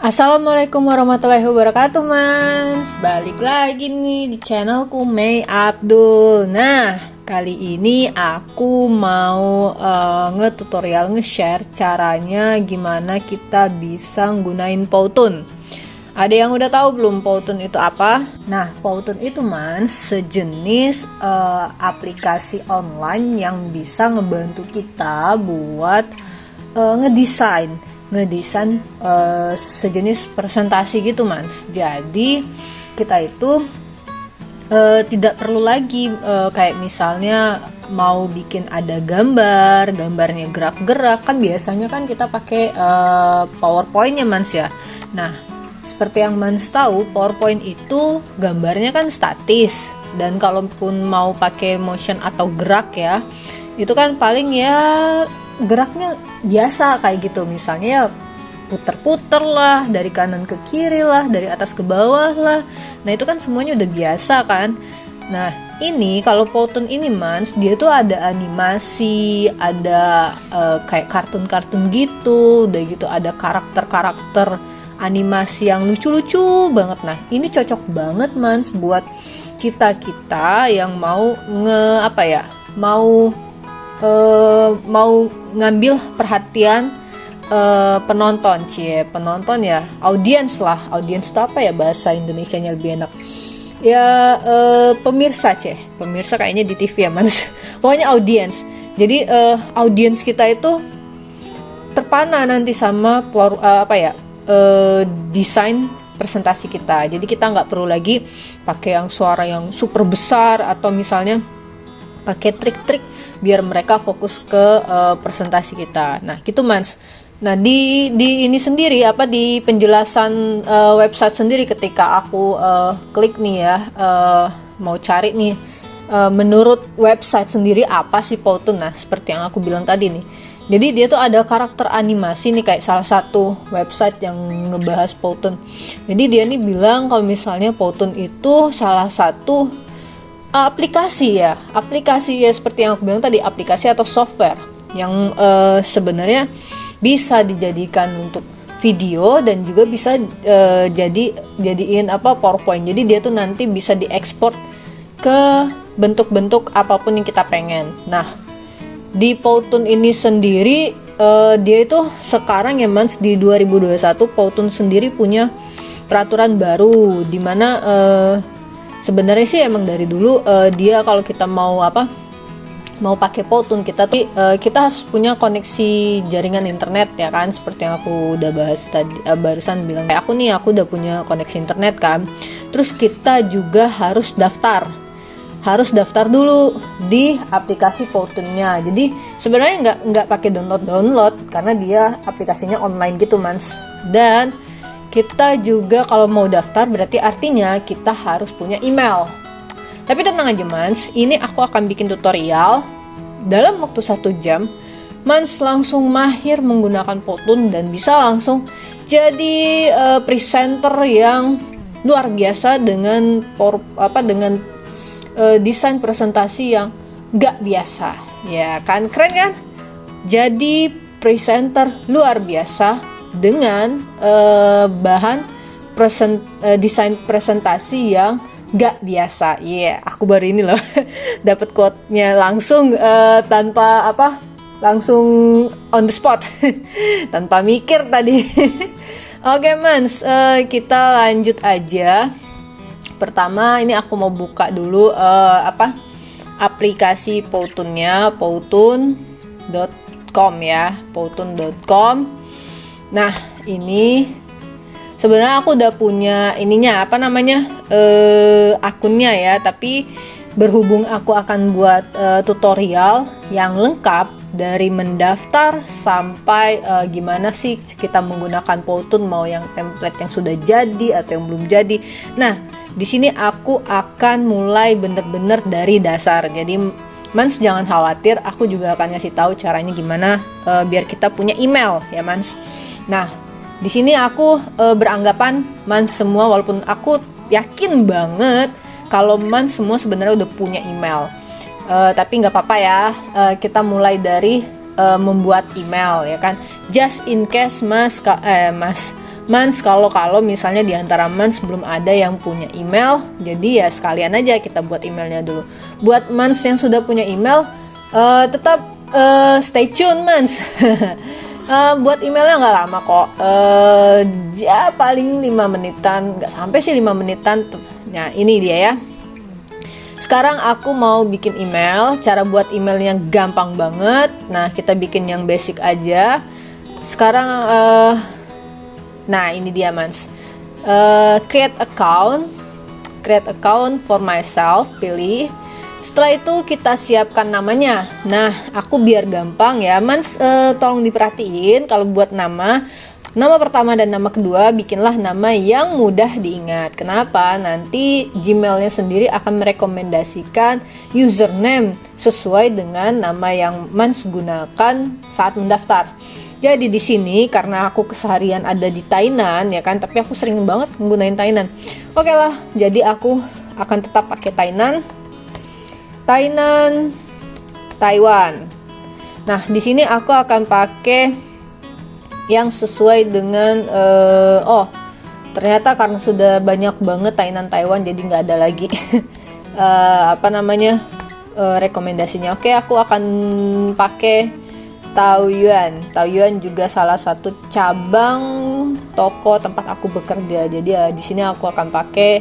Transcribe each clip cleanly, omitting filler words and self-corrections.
Assalamualaikum warahmatullahi wabarakatuh, Mans. Balik lagi nih di channelku May Abdul. Nah, kali ini aku mau nge-tutorial, nge-share caranya gimana kita bisa nggunain Powtoon. Ada yang udah tahu belum Powtoon itu apa? Nah, Powtoon itu, Mans, sejenis aplikasi online yang bisa ngebantu kita buat ngedesain sejenis presentasi gitu, Mas. Jadi kita itu tidak perlu lagi kayak misalnya mau bikin ada gambarnya gerak-gerak, kan biasanya kan kita pakai PowerPoint ya, Mas ya. Nah, seperti yang Mans tahu, PowerPoint itu gambarnya kan statis, dan kalaupun mau pakai motion atau gerak ya, itu kan paling ya geraknya biasa kayak gitu, misalnya ya puter-puter lah, dari kanan ke kiri lah, dari atas ke bawah lah. Nah itu kan semuanya udah biasa kan. Nah ini kalau Powtoon ini, Mans, dia tuh ada animasi, ada kayak kartun-kartun gitu, udah gitu ada karakter-karakter animasi yang lucu-lucu banget. Nah ini cocok banget, Mans, buat kita yang mau mau ngambil perhatian penonton ya, audiens itu apa ya bahasa Indonesianya lebih enak ya, pemirsa kayaknya di TV ya, Mas. Pokoknya audiens. Jadi audiens kita itu terpana nanti sama desain presentasi kita. Jadi kita nggak perlu lagi pakai yang suara yang super besar, atau misalnya pakai trik-trik biar mereka fokus ke presentasi kita. Nah gitu, Mans. Nah di ini sendiri di penjelasan website sendiri, ketika aku klik nih ya, mau cari nih menurut website sendiri apa sih Powtoon. Nah seperti yang aku bilang tadi nih, jadi dia tuh ada karakter animasi nih, kayak salah satu website yang ngebahas Powtoon. Jadi dia nih bilang kalau misalnya Powtoon itu salah satu aplikasi ya seperti yang aku bilang tadi, aplikasi atau software yang sebenarnya bisa dijadikan untuk video dan juga bisa jadiin PowerPoint. Jadi dia tuh nanti bisa diekspor ke bentuk-bentuk apapun yang kita pengen. Nah di Powtoon ini sendiri dia itu sekarang ya, Mans, di 2021 Powtoon sendiri punya peraturan baru, dimana sebenarnya sih emang dari dulu dia kalau kita mau pakai Powtoon kita harus punya koneksi jaringan internet ya kan, seperti yang aku udah bahas tadi barusan bilang. Kayak aku udah punya koneksi internet kan. Terus kita juga harus daftar dulu di aplikasi Powtoonnya. Jadi sebenarnya nggak pakai download karena dia aplikasinya online gitu, Mans. Dan kita juga kalau mau daftar berarti artinya kita harus punya email. Tapi tenang aja, Mans, ini aku akan bikin tutorial dalam waktu 1 jam. Mans langsung mahir menggunakan Powtoon dan bisa langsung jadi presenter yang luar biasa dengan desain presentasi yang gak biasa. Ya kan, keren kan? Jadi presenter luar biasa dengan bahan desain presentasi yang gak biasa. Aku baru ini loh dapat quote-nya langsung langsung on the spot tanpa mikir tadi. Oke, Mans, kita lanjut aja. Pertama ini aku mau buka dulu aplikasi Powtoonnya, powtoon.com ya, powtoon.com. Nah ini sebenarnya aku udah punya akunnya ya, tapi berhubung aku akan buat tutorial yang lengkap dari mendaftar sampai gimana sih kita menggunakan Powtoon, mau yang template yang sudah jadi atau yang belum jadi. Nah di sini aku akan mulai bener-bener dari dasar. Jadi Mans jangan khawatir, aku juga akan ngasih tahu caranya gimana biar kita punya email ya, Mans. Nah, di sini aku beranggapan Mans semua, walaupun aku yakin banget kalau Mans semua sebenarnya udah punya email. Tapi nggak apa-apa ya, kita mulai dari membuat email ya kan. Just in case Mas Mans, kalau misalnya di antara Mans belum ada yang punya email, jadi ya sekalian aja kita buat emailnya dulu. Buat Mans yang sudah punya email, tetap stay tune Mans. Buat emailnya nggak lama kok, ya paling 5 menitan, nggak sampai sih 5 menitan. Nah ini dia ya. Sekarang aku mau bikin email. Cara buat emailnya gampang banget. Nah kita bikin yang basic aja. Sekarang nah ini dia Mans. Create account for myself, pilih. Setelah itu kita siapkan namanya. Nah aku biar gampang ya Mans, tolong diperhatiin kalau buat nama pertama dan nama kedua bikinlah nama yang mudah diingat. Kenapa? Nanti Gmailnya sendiri akan merekomendasikan username sesuai dengan nama yang Mans gunakan saat mendaftar. Jadi di sini karena aku keseharian ada di Tainan ya kan, tapi aku sering banget menggunakan Tainan. Oke lah, jadi aku akan tetap pakai Taiwan. Nah di sini aku akan pakai yang sesuai dengan ternyata karena sudah banyak banget Taiwan jadi nggak ada lagi rekomendasinya. Oke, aku akan pakai Taoyuan juga salah satu cabang toko tempat aku bekerja. Jadi di sini aku akan pakai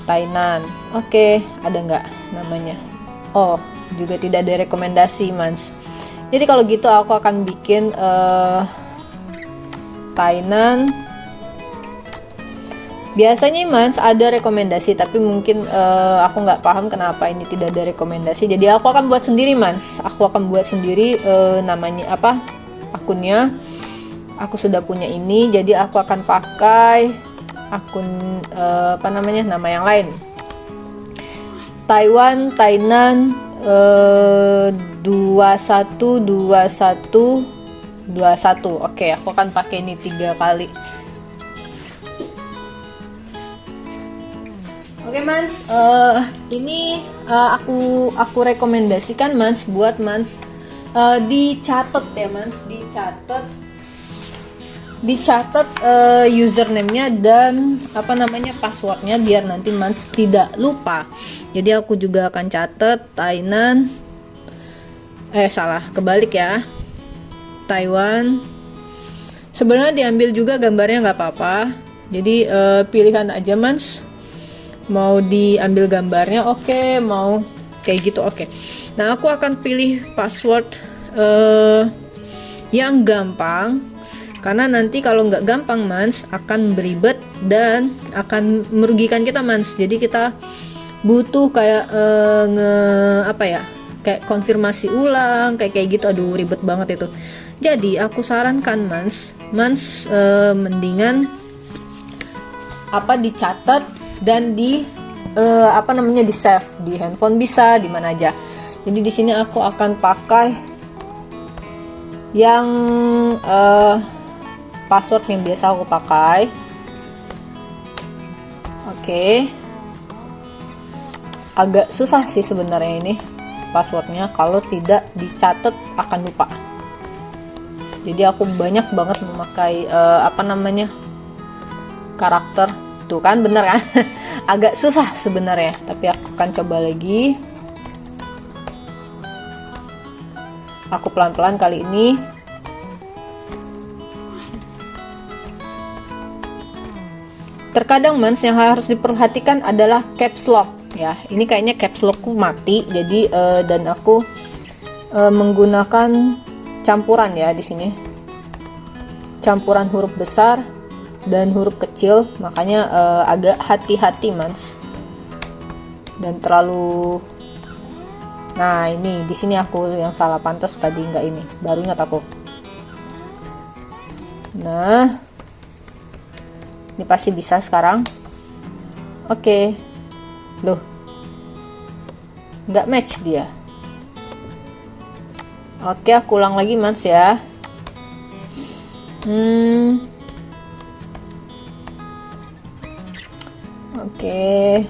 Tainan. Oke, ada nggak namanya? Oh, juga tidak ada rekomendasi Mans. Jadi kalau gitu aku akan bikin Tainan. Biasanya Mans ada rekomendasi, tapi mungkin aku nggak paham kenapa ini tidak ada rekomendasi. Jadi aku akan buat sendiri Mans. Aku akan buat sendiri namanya apa, akunnya. Aku sudah punya ini, jadi aku akan pakai akun nama yang lain. Tainan 2121. Oke, aku akan pakai ini 3 kali. Oke Mans, ini aku rekomendasikan Mans buat Mans dicatat ya Mans, dicatat username-nya dan passwordnya biar nanti Mans tidak lupa. Jadi aku juga akan catat Tainan, kebalik ya, Taiwan. Sebenarnya diambil juga gambarnya nggak apa-apa, jadi pilihan aja Mans, mau diambil gambarnya oke, mau kayak gitu oke. Nah aku akan pilih password yang gampang, karena nanti kalau nggak gampang Mans akan beribet dan akan merugikan kita Mans. Jadi kita butuh kayak kayak konfirmasi ulang kayak gitu. Aduh ribet banget itu. Jadi aku sarankan Mans mendingan dicatat dan di di save di handphone, bisa di mana aja. Jadi di sini aku akan pakai yang password yang biasa aku pakai. Oke. Agak susah sih sebenarnya ini passwordnya, kalau tidak dicatat akan lupa. Jadi aku banyak banget memakai karakter tuh kan, bener kan? Agak susah sebenarnya, tapi aku akan coba lagi. Aku pelan-pelan kali ini. Terkadang Mans yang harus diperhatikan adalah caps lock ya. Ini kayaknya caps lockku mati, jadi dan aku menggunakan campuran ya di sini. Campuran huruf besar dan huruf kecil, makanya agak hati-hati Mans. Dan terlalu, nah ini di sini aku yang salah, pantas tadi nggak ini, baru ingat aku. Nah ini pasti bisa sekarang. Oke. Loh, nggak match dia. Oke, aku ulang lagi Mans ya. Oke.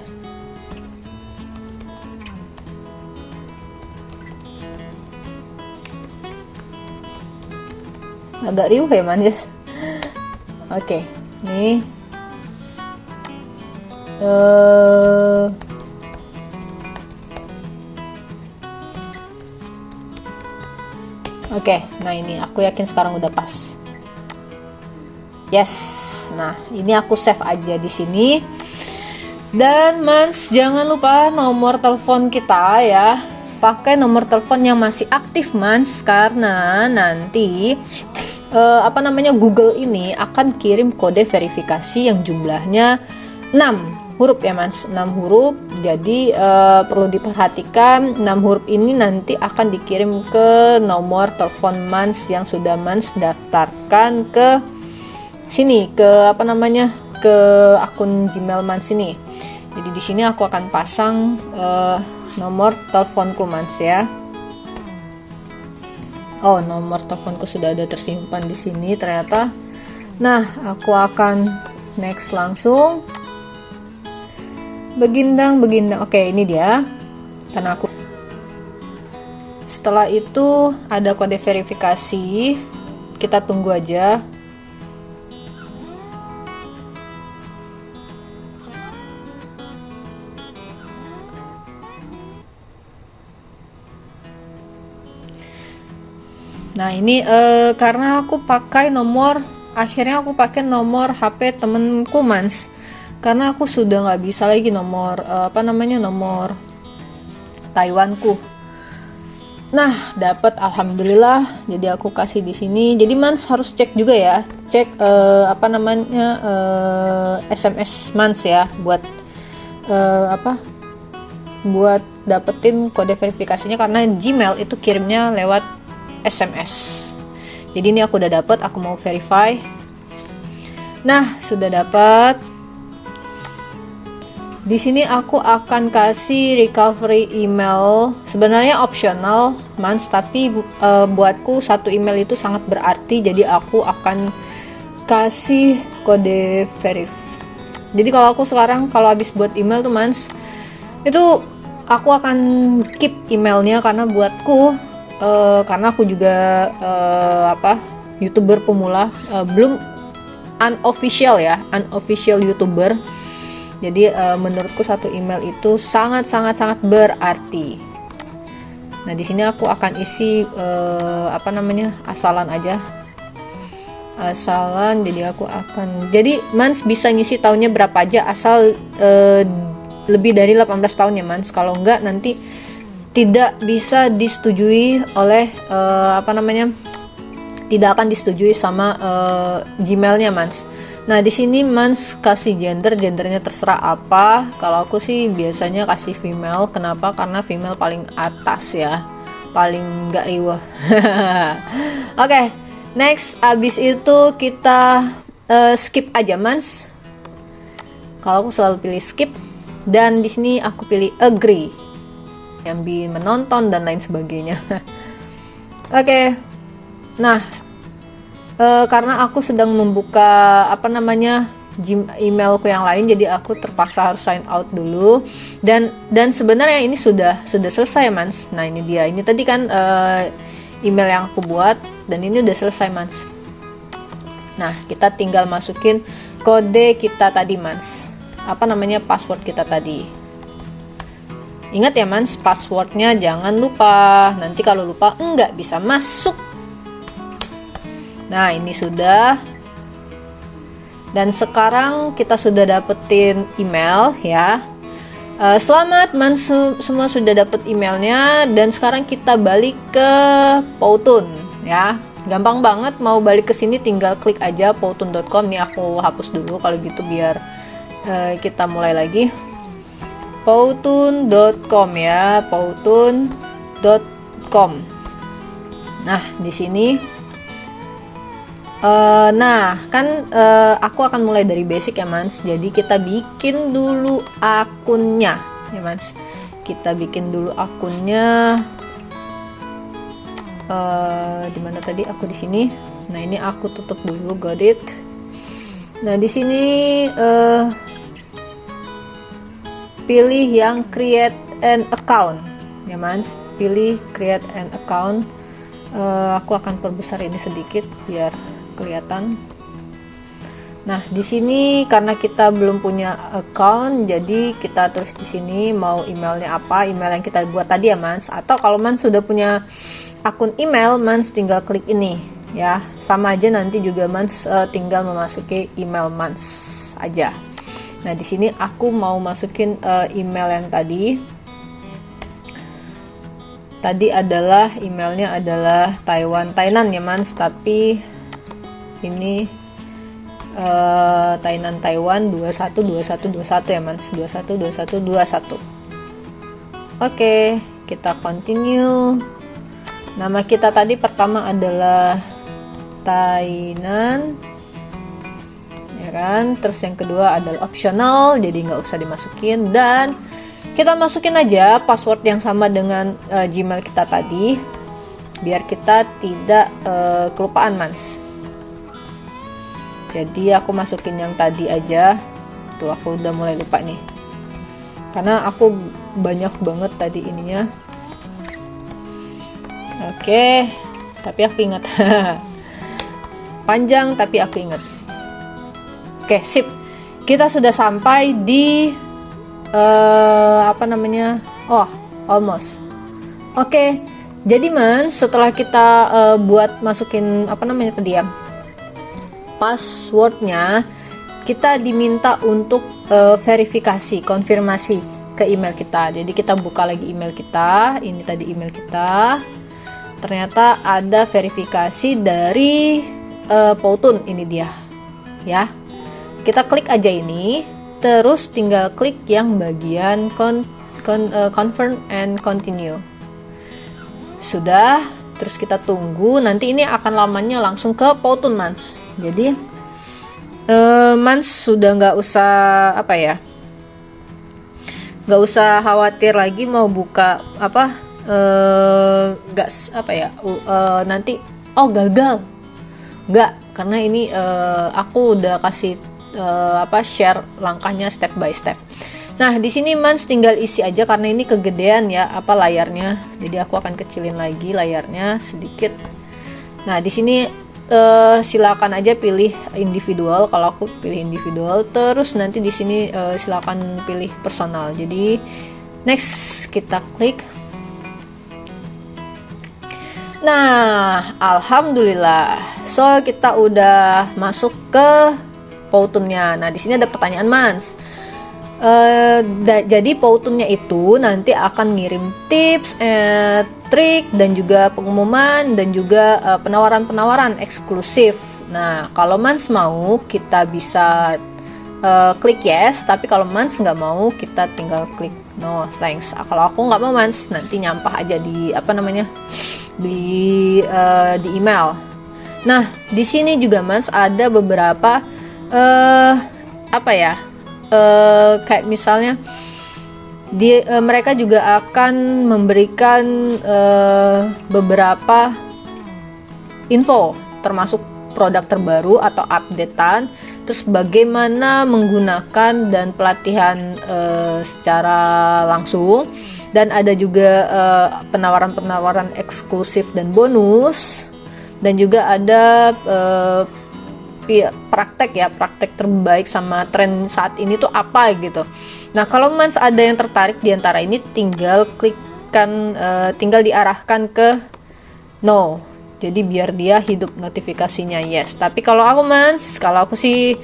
Agak riuh ya Mans. Oke. nih. Oke, nah ini aku yakin sekarang udah pas. Yes, nah ini aku save aja di sini. Dan Mans, jangan lupa nomor telepon kita ya. Pakai nomor telepon yang masih aktif Mans, karena nanti Google ini akan kirim kode verifikasi yang jumlahnya 6 huruf ya Mans, 6 huruf. Jadi perlu diperhatikan 6 huruf ini nanti akan dikirim ke nomor telepon Mans yang sudah Mans daftarkan ke sini, ke ke akun Gmail Mans ini. Jadi di sini aku akan pasang nomor teleponku Mans ya. Oh, nomor teleponku sudah ada tersimpan di sini ternyata. Nah, aku akan next langsung. Begindang. Oke, ini dia. Karena aku setelah itu ada kode verifikasi. Kita tunggu aja. Nah ini karena aku pakai akhirnya aku pakai nomor HP temenku Mans, karena aku sudah nggak bisa lagi nomor nomor Taiwanku. Nah dapat, alhamdulillah. Jadi aku kasih di sini. Jadi Mans harus cek juga ya, cek SMS Mans ya, buat buat dapetin kode verifikasinya, karena Gmail itu kirimnya lewat SMS. Jadi ini aku udah dapat, aku mau verify. Nah, sudah dapat. Di sini aku akan kasih recovery email. Sebenarnya optional, Mans, tapi buatku satu email itu sangat berarti. Jadi aku akan kasih kode verif. Jadi kalau aku sekarang kalau habis buat email tuh Mans, itu aku akan keep emailnya, karena buatku karena aku juga YouTuber pemula, belum unofficial YouTuber. Jadi menurutku satu email itu sangat berarti. Nah di sini aku akan isi asalan aja, jadi Mans bisa ngisi tahunnya berapa aja, asal lebih dari 18 tahun ya Mans. Kalau enggak nanti tidak bisa disetujui oleh tidak akan disetujui sama Gmailnya Mans. Nah di sini Mans kasih gendernya terserah apa. Kalau aku sih biasanya kasih female. Kenapa? Karena female paling atas ya, paling nggak riwah. Oke, next, abis itu kita skip aja Mans. Kalau aku selalu pilih skip, dan di sini aku pilih agree, ambil menonton dan lain sebagainya. Oke. Nah, karena aku sedang membuka emailku yang lain, jadi aku terpaksa harus sign out dulu. Dan sebenarnya ini sudah selesai Mans. Nah ini dia, ini tadi kan email yang aku buat, dan ini udah selesai Mans. Nah kita tinggal masukin kode kita tadi Mans, password kita tadi. Ingat ya Mans, passwordnya jangan lupa, nanti kalau lupa nggak bisa masuk. Nah ini sudah. Dan sekarang kita sudah dapetin email ya. Selamat Mans, semua sudah dapet emailnya. Dan sekarang kita balik ke Powtoon ya. Gampang banget, mau balik ke sini tinggal klik aja powtoon.com. Nih aku hapus dulu kalau gitu biar kita mulai lagi. Powtoon.com ya, powtoon.com. Nah di sini aku akan mulai dari basic ya Mans. Jadi kita bikin dulu akunnya ya Mans. Kita bikin dulu akunnya. Di mana tadi aku di sini. Nah ini aku tutup dulu, got it. Nah di sini pilih yang create an account ya Mans. Pilih create an account. Aku akan perbesar ini sedikit biar kelihatan. Nah, di sini karena kita belum punya account, jadi kita tulis di sini mau emailnya apa, email yang kita buat tadi ya, Mans. Atau kalau Mans sudah punya akun email, Mans tinggal klik ini ya. Sama aja nanti juga Mans tinggal memasuki email Mans aja. Nah, di sini aku mau masukin email yang tadi. Tadi adalah emailnya adalah Tainan ya, Mans, tapi ini Taiwan 212121 ya, Mans. 212121. Oke, kita continue. Nama kita tadi pertama adalah Tainan, ya kan? Terus yang kedua adalah optional, jadi nggak usah dimasukin, dan kita masukin aja password yang sama dengan Gmail kita tadi, biar kita tidak kelupaan, Mans. Jadi aku masukin yang tadi aja. Tuh, aku udah mulai lupa nih, karena aku banyak banget tadi ininya. Oke, tapi aku ingat. Panjang tapi aku ingat. Oke, sip. Kita sudah sampai di almost. Oke, jadi Mans, setelah kita buat masukin tadi ya, passwordnya, kita diminta untuk verifikasi, konfirmasi ke email kita. Jadi kita buka lagi email kita. Ini tadi email kita. Ternyata ada verifikasi dari Powtoon, ini dia ya. Kita klik aja ini, terus tinggal klik yang bagian confirm and continue. Sudah. Terus kita tunggu, nanti ini akan lamanya langsung ke Powtoon, Mans. Jadi Mans sudah nggak usah nggak usah khawatir lagi mau buka nanti gagal, nggak, karena ini aku udah kasih share langkahnya step by step. Nah, di sini Mans tinggal isi aja karena ini kegedean ya layarnya. Jadi aku akan kecilin lagi layarnya sedikit. Nah, di sini silakan aja pilih individual. Kalau aku pilih individual, terus nanti di sini silakan pilih personal. Jadi next kita klik. Nah, alhamdulillah. So, kita udah masuk ke Powtoon-nya. Nah, di sini ada pertanyaan, Mans. Jadi Powtoon-nya itu nanti akan ngirim tips, trik, dan juga pengumuman, dan juga penawaran-penawaran eksklusif. Nah, kalau Mans mau, kita bisa klik yes, tapi kalau Mans nggak mau, kita tinggal klik no thanks. Kalau aku nggak mau, Mans, nanti nyampah aja di di email. Nah, di sini juga Mans ada beberapa kayak misalnya mereka juga akan memberikan beberapa info, termasuk produk terbaru atau updatean, terus bagaimana menggunakan, dan pelatihan secara langsung, dan ada juga penawaran-penawaran eksklusif dan bonus, dan juga ada praktek terbaik sama tren saat ini tuh apa gitu. Nah, kalau Mans ada yang tertarik di antara ini, tinggal tinggal diarahkan ke no. Jadi biar dia hidup notifikasinya yes. Tapi kalau aku sih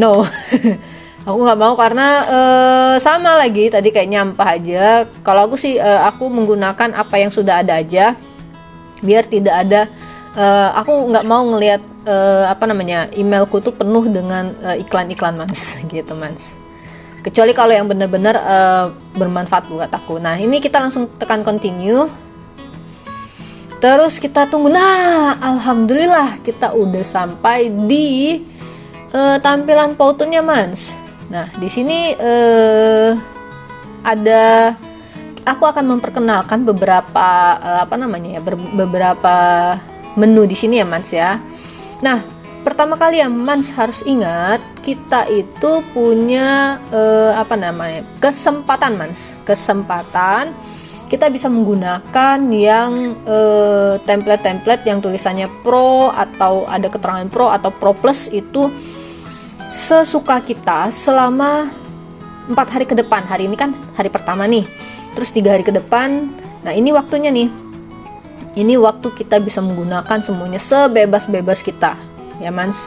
no. Aku nggak mau karena sama lagi tadi kayak nyampah aja. Kalau aku sih aku menggunakan apa yang sudah ada aja, biar tidak ada aku nggak mau ngelihat emailku tuh penuh dengan iklan-iklan, Mans, gitu, Mans. Kecuali kalau yang benar-benar bermanfaat buat aku. Nah, ini kita langsung tekan continue. Terus kita tunggu. Nah, alhamdulillah kita udah sampai di tampilan Powtoon-nya, Mans. Nah, di sini aku akan memperkenalkan beberapa beberapa menu di sini ya, Mans ya. Nah, pertama kali ya Mans harus ingat, kita itu punya kesempatan, Mans. Kesempatan kita bisa menggunakan yang template-template yang tulisannya Pro, atau ada keterangan Pro atau Pro Plus, itu sesuka kita selama 4 hari ke depan. Hari ini kan hari pertama nih, terus 3 hari ke depan. Nah ini waktunya nih, ini waktu kita bisa menggunakan semuanya sebebas-bebas kita ya mans.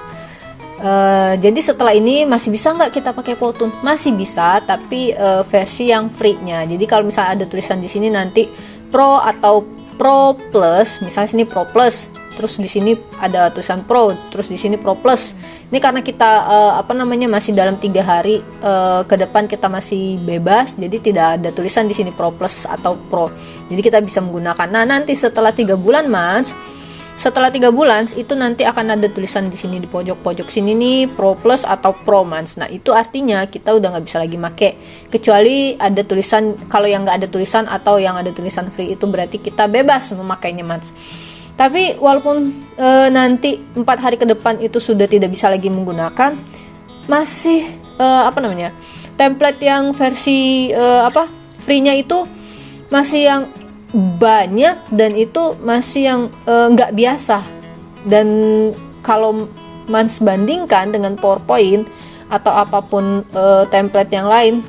Jadi setelah ini masih bisa nggak kita pakai Powtoon? Masih bisa, tapi versi yang free-nya. Jadi kalau misalnya ada tulisan di sini nanti Pro atau Pro Plus, misalnya sini Pro Plus, terus di sini ada tulisan Pro, terus di sini Pro Plus. Ini karena kita masih dalam 3 hari ke depan kita masih bebas, jadi tidak ada tulisan di sini Pro Plus atau Pro. Jadi kita bisa menggunakan. Nah nanti setelah 3 bulan mans. Setelah 3 bulan itu nanti akan ada tulisan di sini di pojok-pojok sini nih Pro Plus atau Pro Mans. Nah itu artinya kita udah nggak bisa lagi make, kecuali ada tulisan. Kalau yang nggak ada tulisan atau yang ada tulisan free itu berarti kita bebas memakainya Mans. Tapi walaupun nanti 4 hari ke depan itu sudah tidak bisa lagi menggunakan, masih template yang versi free-nya itu masih yang banyak, dan itu masih yang nggak biasa. Dan kalau Mans bandingkan dengan PowerPoint atau apapun template yang lain,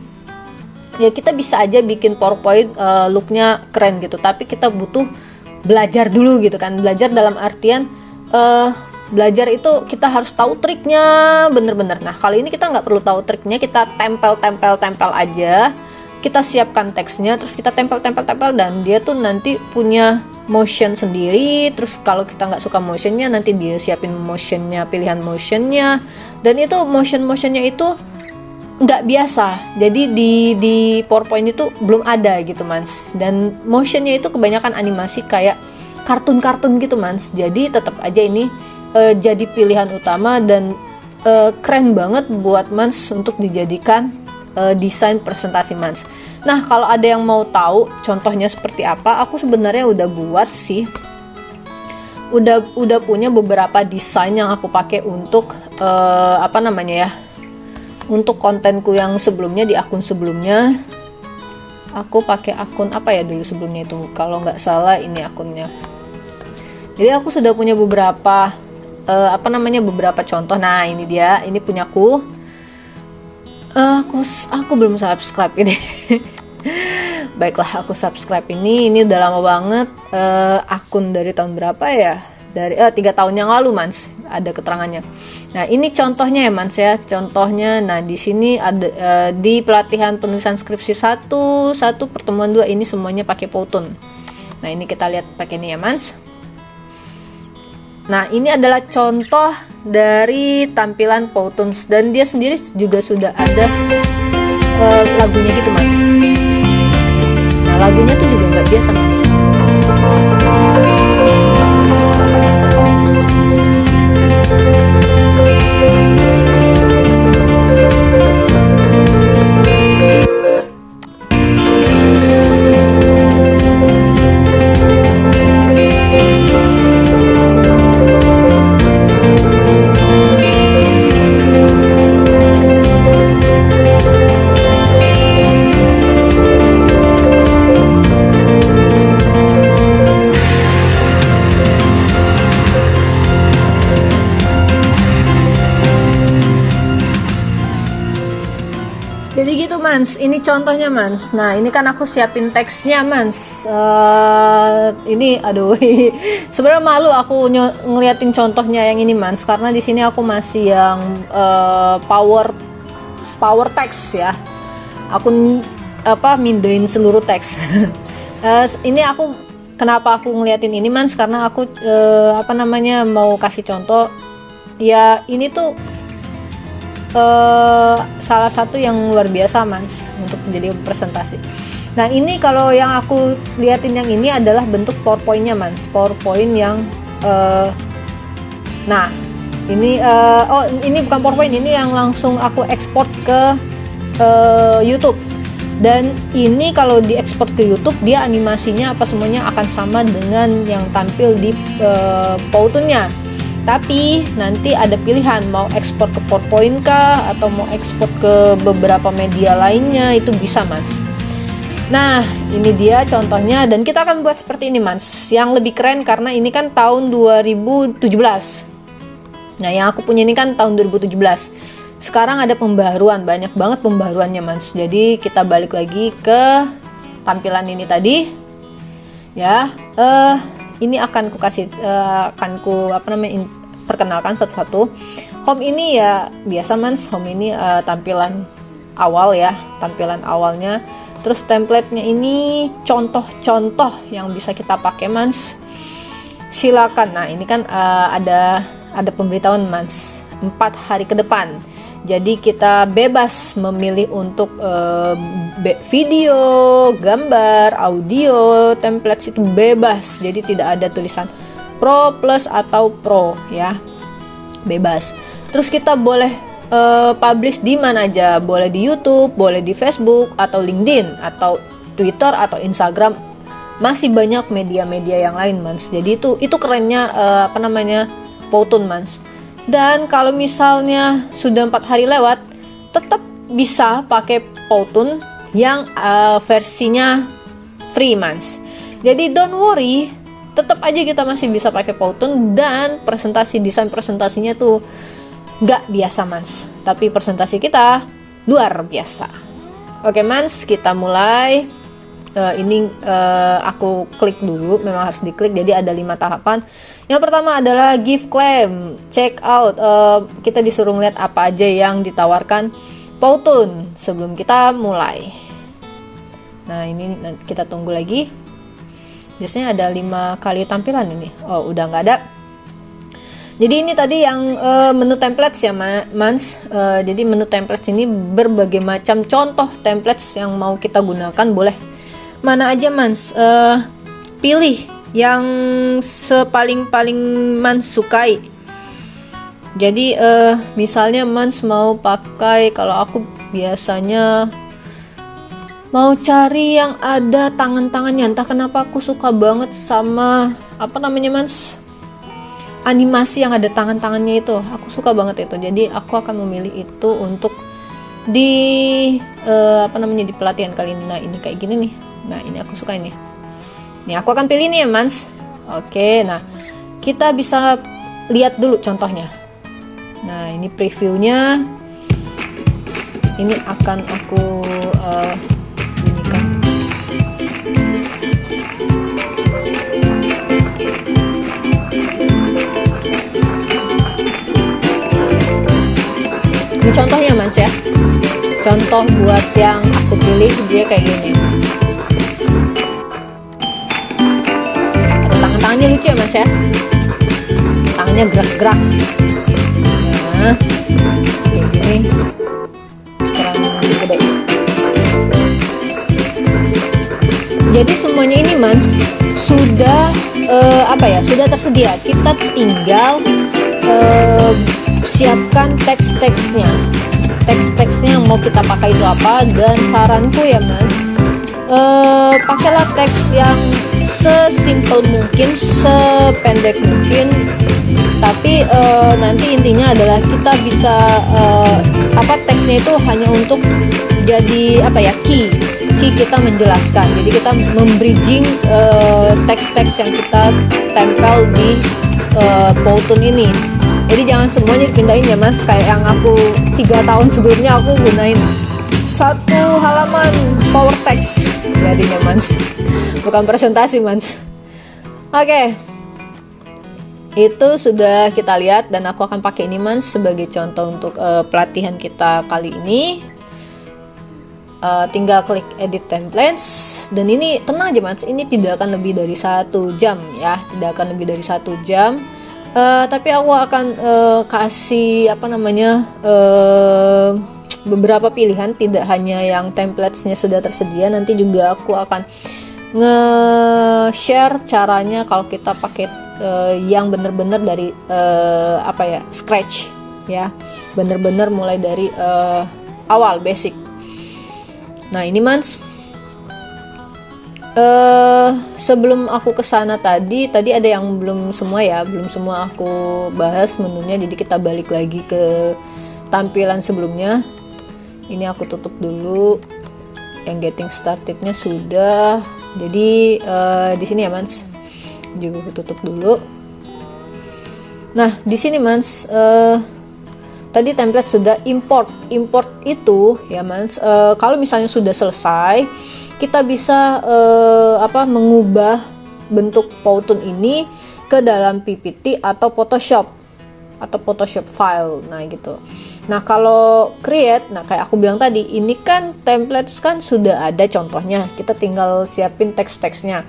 ya kita bisa aja bikin PowerPoint looknya keren gitu, tapi kita butuh belajar dulu gitu kan. Belajar dalam artian belajar itu kita harus tahu triknya bener-bener. Nah kali ini kita nggak perlu tahu triknya, kita tempel aja. Kita siapkan teksnya, terus kita tempel, dan dia tuh nanti punya motion sendiri. Terus kalau kita nggak suka motionnya, nanti dia siapin motionnya, pilihan motionnya, dan itu motionnya itu nggak biasa. Jadi di PowerPoint itu belum ada gitu Mans. Dan motionnya itu kebanyakan animasi kayak kartun gitu Mans. Jadi tetap aja ini jadi pilihan utama dan keren banget buat Mans untuk dijadikan desain presentasi Mans. Nah kalau ada yang mau tahu contohnya seperti apa, aku sebenarnya udah buat sih, udah punya beberapa desain yang aku pakai untuk untuk kontenku yang sebelumnya. Di akun sebelumnya aku pakai akun apa ya dulu sebelumnya itu, kalau nggak salah ini akunnya. Jadi aku sudah punya beberapa beberapa contoh. Nah ini dia, ini punyaku. Aku belum subscribe ini. Baiklah, aku subscribe ini udah lama banget. Akun dari tahun berapa ya? Dari 3 tahun yang lalu Mans, ada keterangannya. Nah ini contohnya ya Mans ya, contohnya. Nah di sini ada di pelatihan penulisan skripsi 1 pertemuan 2 ini semuanya pakai Powtoon. Nah ini kita lihat pakai ini ya Mans. Nah ini adalah contoh dari tampilan Powtoon, dan dia sendiri juga sudah ada lagunya gitu Mans. Nah lagunya tuh juga nggak biasa Mans. Jadi gitu Mans, ini contohnya Mans. Nah ini kan aku siapin teksnya Mans. Ini aduh, sebenarnya malu aku ngeliatin contohnya yang ini Mans, karena di sini aku masih yang power text ya. Aku mindahin seluruh teks. Ini aku kenapa aku ngeliatin ini Mans, karena aku mau kasih contoh. Ya ini tuh salah satu yang luar biasa Mans untuk menjadi presentasi. Nah ini kalau yang aku liatin yang ini adalah bentuk PowerPoint-nya Mans, PowerPoint yang nah ini ini bukan PowerPoint, ini yang langsung aku ekspor ke YouTube. Dan ini kalau diekspor ke YouTube, dia animasinya apa semuanya akan sama dengan yang tampil di Powtoon-nya. Tapi nanti ada pilihan mau ekspor ke PowerPoint kah atau mau ekspor ke beberapa media lainnya, itu bisa Mans. Nah ini dia contohnya, dan kita akan buat seperti ini Mans, yang lebih keren karena ini kan tahun 2017. Nah yang aku punya ini kan tahun 2017. sekarang ada pembaruan, banyak banget pembaruannya Mans. Jadi kita balik lagi ke tampilan ini tadi ya. Ini akan ku kasih perkenalkan satu-satu. Home ini ya biasa Mans, home ini tampilan awal ya, tampilan awalnya. Terus template-nya ini contoh-contoh yang bisa kita pakai Mans. Silakan. Nah, ini kan ada pemberitahuan Mans, 4 hari ke depan. Jadi kita bebas memilih untuk video, gambar, audio, template itu bebas. Jadi tidak ada tulisan Pro Plus atau Pro ya. Bebas. Terus kita boleh publish di mana aja, boleh di YouTube, boleh di Facebook atau LinkedIn atau Twitter atau Instagram. Masih banyak media-media yang lain Mans. Jadi itu kerennya Powtoon Mans. Dan kalau misalnya sudah 4 hari lewat, tetap bisa pakai Powtoon yang versinya free Mans. Jadi don't worry, tetap aja kita masih bisa pakai Powtoon, dan desain presentasinya tuh gak biasa Mans, tapi presentasi kita luar biasa. Oke Mans, kita mulai. Aku klik dulu, memang harus diklik. Jadi ada 5 tahapan. Yang pertama adalah give claim, check out. Kita disuruh ngeliat apa aja yang ditawarkan Powtoon sebelum kita mulai. Nah ini kita tunggu lagi. Biasanya ada 5 kali tampilan ini. Oh udah nggak ada. Jadi ini tadi yang menu templates ya Mans. Jadi menu templates ini berbagai macam contoh templates yang mau kita gunakan. Boleh mana aja Mans. Pilih yang sepaling-paling Mans sukai. Jadi misalnya Mans mau pakai, kalau aku biasanya mau cari yang ada tangan-tangannya. Entah kenapa aku suka banget sama Mans, animasi yang ada tangan-tangannya itu. Aku suka banget itu. Jadi aku akan memilih itu untuk di di pelatihan kali ini. Nah ini kayak gini nih. Nah ini aku suka ini. Nih aku akan pilih ini ya Mans. Oke, nah kita bisa lihat dulu contohnya. Nah ini previewnya. Ini akan aku bunyikan. Ini contohnya Mans ya. Contoh buat yang aku pilih dia kayak gini. Ada tangan-tangannya lucu ya Mans ya. Tangannya gerak-gerak. Nah, kayak gini. Kurang gede. Jadi semuanya ini Mans sudah sudah tersedia. Kita tinggal siapkan teks-teksnya yang mau kita pakai itu apa. Dan saranku ya Mas, pakailah teks yang sesimpel mungkin, sependek mungkin, tapi nanti intinya adalah kita bisa teksnya itu hanya untuk jadi key kita menjelaskan. Jadi kita membridging teks-teks yang kita tempel di Powtoon ini. Jadi jangan semuanya dipindahin ya Mas, kayak yang aku 3 tahun sebelumnya aku gunain 1 halaman power text jadinya Mas, bukan presentasi Mas. Oke, itu sudah kita lihat, dan aku akan pakai ini Mas sebagai contoh untuk pelatihan kita kali ini. Tinggal klik edit templates, dan ini tenang aja Mas, ini tidak akan lebih dari 1 jam ya, tidak akan lebih dari 1 jam. Tapi aku akan kasih beberapa pilihan, tidak hanya yang templatesnya sudah tersedia. Nanti juga aku akan nge-share caranya kalau kita pakai yang bener-bener dari scratch ya, bener-bener mulai dari awal basic. Nah ini Mans, sebelum aku kesana tadi ada yang belum semua aku bahas menunya. Jadi kita balik lagi ke tampilan sebelumnya. Ini aku tutup dulu, yang getting started-nya sudah. Jadi di sini ya Mans, juga aku tutup dulu. Nah di sini Mans, tadi template sudah import itu ya Mans, kalau misalnya sudah selesai, kita bisa mengubah bentuk Powtoon ini ke dalam PPT atau Photoshop file. Nah gitu. Nah kalau create, nah kayak aku bilang tadi, ini kan templates kan sudah ada contohnya, kita tinggal siapin teks-teksnya.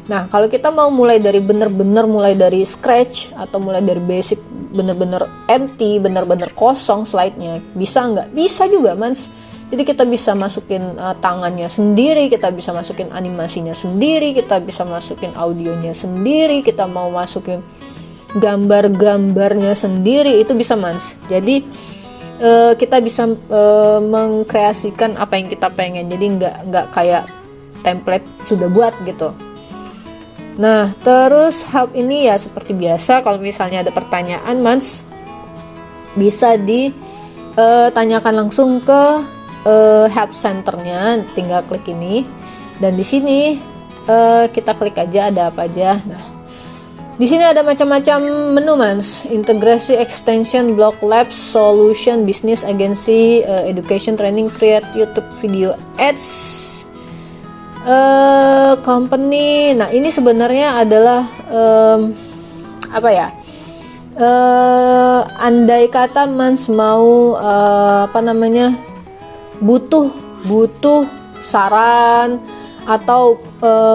Nah kalau kita mau mulai dari bener-bener mulai dari scratch atau mulai dari basic, bener-bener empty, bener-bener kosong slide-nya, bisa nggak? Bisa juga Mans. Jadi kita bisa masukin tangannya sendiri, kita bisa masukin animasinya sendiri, kita bisa masukin audionya sendiri, kita mau masukin gambar-gambarnya sendiri, itu bisa Mans. Jadi kita bisa mengkreasikan apa yang kita pengen, jadi nggak kayak template sudah buat gitu. Nah terus help ini ya seperti biasa, kalau misalnya ada pertanyaan Mans, bisa ditanyakan langsung ke help centernya, tinggal klik ini, dan di sini kita klik aja ada apa aja. Nah di sini ada macam-macam menu Mans, integrasi, extension, blog, labs, solution, business, agency, education, training, create, YouTube video ads, company. Nah ini sebenarnya adalah andai kata Mans mau butuh saran atau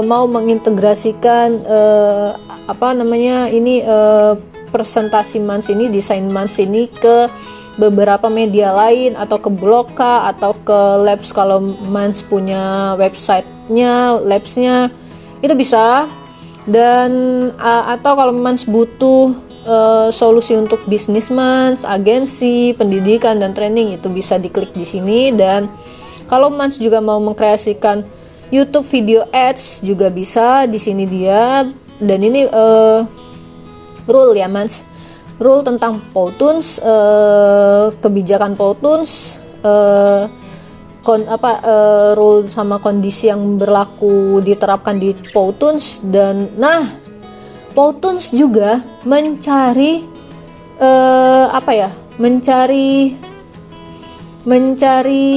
mau mengintegrasikan presentasi Mans ini, desain Mans ini ke beberapa media lain, atau ke Blogka atau ke Labs kalau Mans punya websitenya, Labsnya, itu bisa. Dan atau kalau Mans butuh solusi untuk bisnis Mans, agensi, pendidikan dan training, itu bisa diklik di sini. Dan kalau Mans juga mau mengkreasikan YouTube video ads juga bisa, di sini dia. Dan ini rule ya Mans, rule tentang Powtoons, kebijakan Powtoons, rule sama kondisi yang berlaku diterapkan di Powtoons. Dan nah Powtoons juga mencari mencari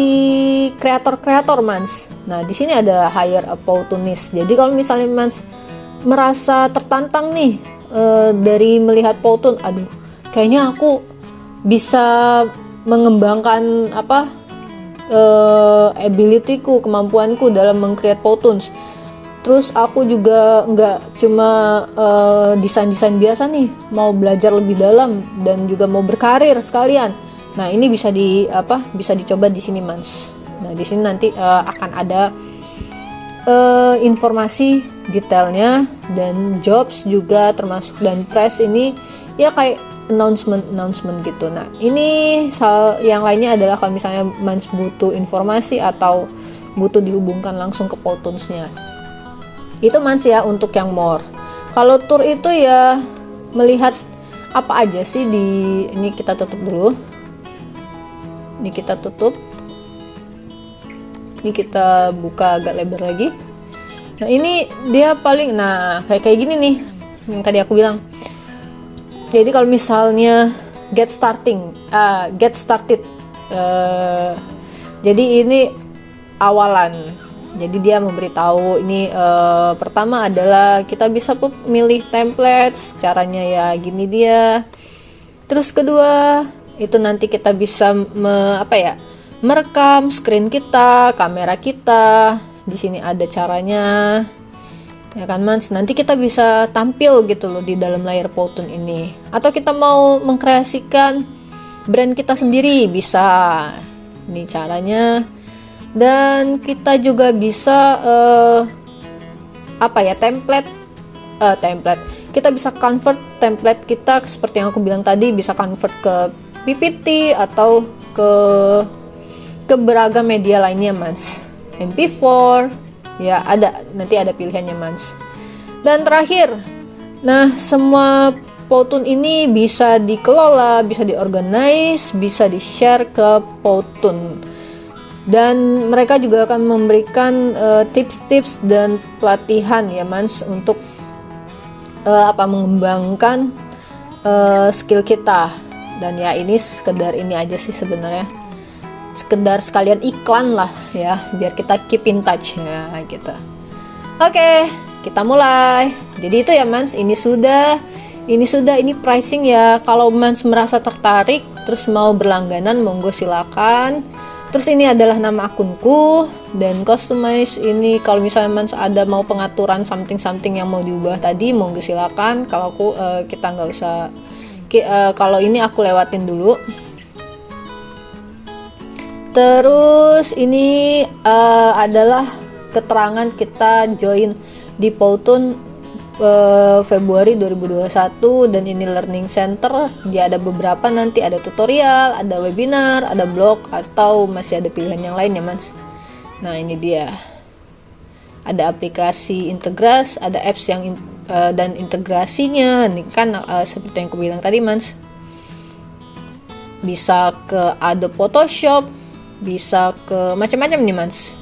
kreator Mans. Nah di sini ada hire a Powtoonist. Jadi kalau misalnya Mans merasa tertantang nih dari melihat Powtoon, aduh kayaknya aku bisa mengembangkan ability-ku, kemampuanku dalam meng-create Powtoons. Terus aku juga nggak cuma desain-desain biasa nih, mau belajar lebih dalam dan juga mau berkarir sekalian. Nah ini bisa dicoba di sini Mans. Nah di sini nanti akan ada informasi detailnya, dan jobs juga termasuk, dan press ini ya kayak announcement gitu. Nah ini yang lainnya adalah kalau misalnya Mans butuh informasi atau butuh dihubungkan langsung ke Powtoonsnya, itu Mans ya untuk yang more. Kalau tour itu ya melihat apa aja sih ini kita tutup dulu, ini kita buka agak lebar lagi. Nah ini dia paling, kayak gini nih yang tadi aku bilang. Jadi kalau misalnya get started, jadi ini awalan. Jadi dia memberitahu ini pertama adalah kita bisa milih templates, caranya ya gini dia. Terus kedua itu nanti kita bisa merekam screen kita, kamera kita. Di sini ada caranya, ya kan Mans. Nanti kita bisa tampil gitu loh di dalam layar Powtoon ini. Atau kita mau mengkreasikan brand kita sendiri, bisa. Ini caranya. Dan kita juga bisa template. Kita bisa convert template kita seperti yang aku bilang tadi, bisa convert ke PPT atau ke beragam media lainnya Mans. MP4 ya nanti ada pilihannya Mans. Dan terakhir, nah semua Powtoon ini bisa dikelola, bisa diorganize, bisa di-share ke Powtoon. Dan mereka juga akan memberikan tips-tips dan pelatihan ya Mans untuk mengembangkan skill kita. Dan ya ini sekedar ini aja sih sebenarnya, sekedar sekalian iklan lah ya, biar kita keep in touch ya gitu. Oke, kita mulai. Jadi itu ya Mans, ini pricing ya. Kalau Mans merasa tertarik terus mau berlangganan, monggo silakan. Terus ini adalah nama akunku, dan customize ini kalau misalnya Mans ada mau pengaturan something yang mau diubah tadi, monggo silakan. Kalau aku kita nggak usah, kalau ini aku lewatin dulu. Terus ini adalah keterangan kita join di Powtoon Februari 2021, dan ini learning center. Dia ada beberapa, nanti ada tutorial, ada webinar, ada blog, atau masih ada pilihan yang lain ya Mans. Nah ini dia, ada aplikasi integras, ada apps yang dan integrasinya. Ini kan seperti yang aku bilang tadi Mans, bisa ke Adobe Photoshop, bisa ke macam-macam nih Mans.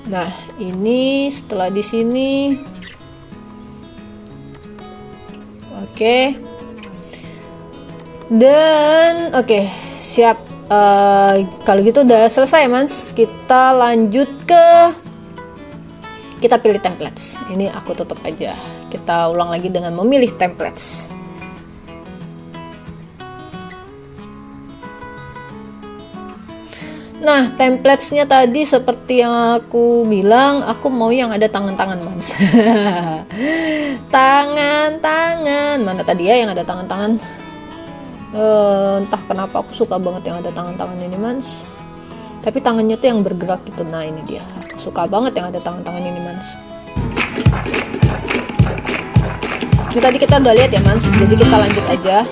Nah, ini setelah di sini, oke. Dan oke, siap. Kalau gitu udah selesai, Mans. Kita lanjut kita pilih templates. Ini aku tutup aja. Kita ulang lagi dengan memilih templates. Nah, templatesnya tadi seperti yang aku bilang, aku mau yang ada tangan-tangan Mans. Tangan-tangan, mana tadi ya yang ada tangan-tangan? Entah kenapa aku suka banget yang ada tangan-tangan ini Mans. Tapi tangannya tuh yang bergerak gitu. Nah ini dia, aku suka banget yang ada tangan-tangan ini Mans. Ini tadi kita udah lihat ya Mans, jadi kita lanjut aja.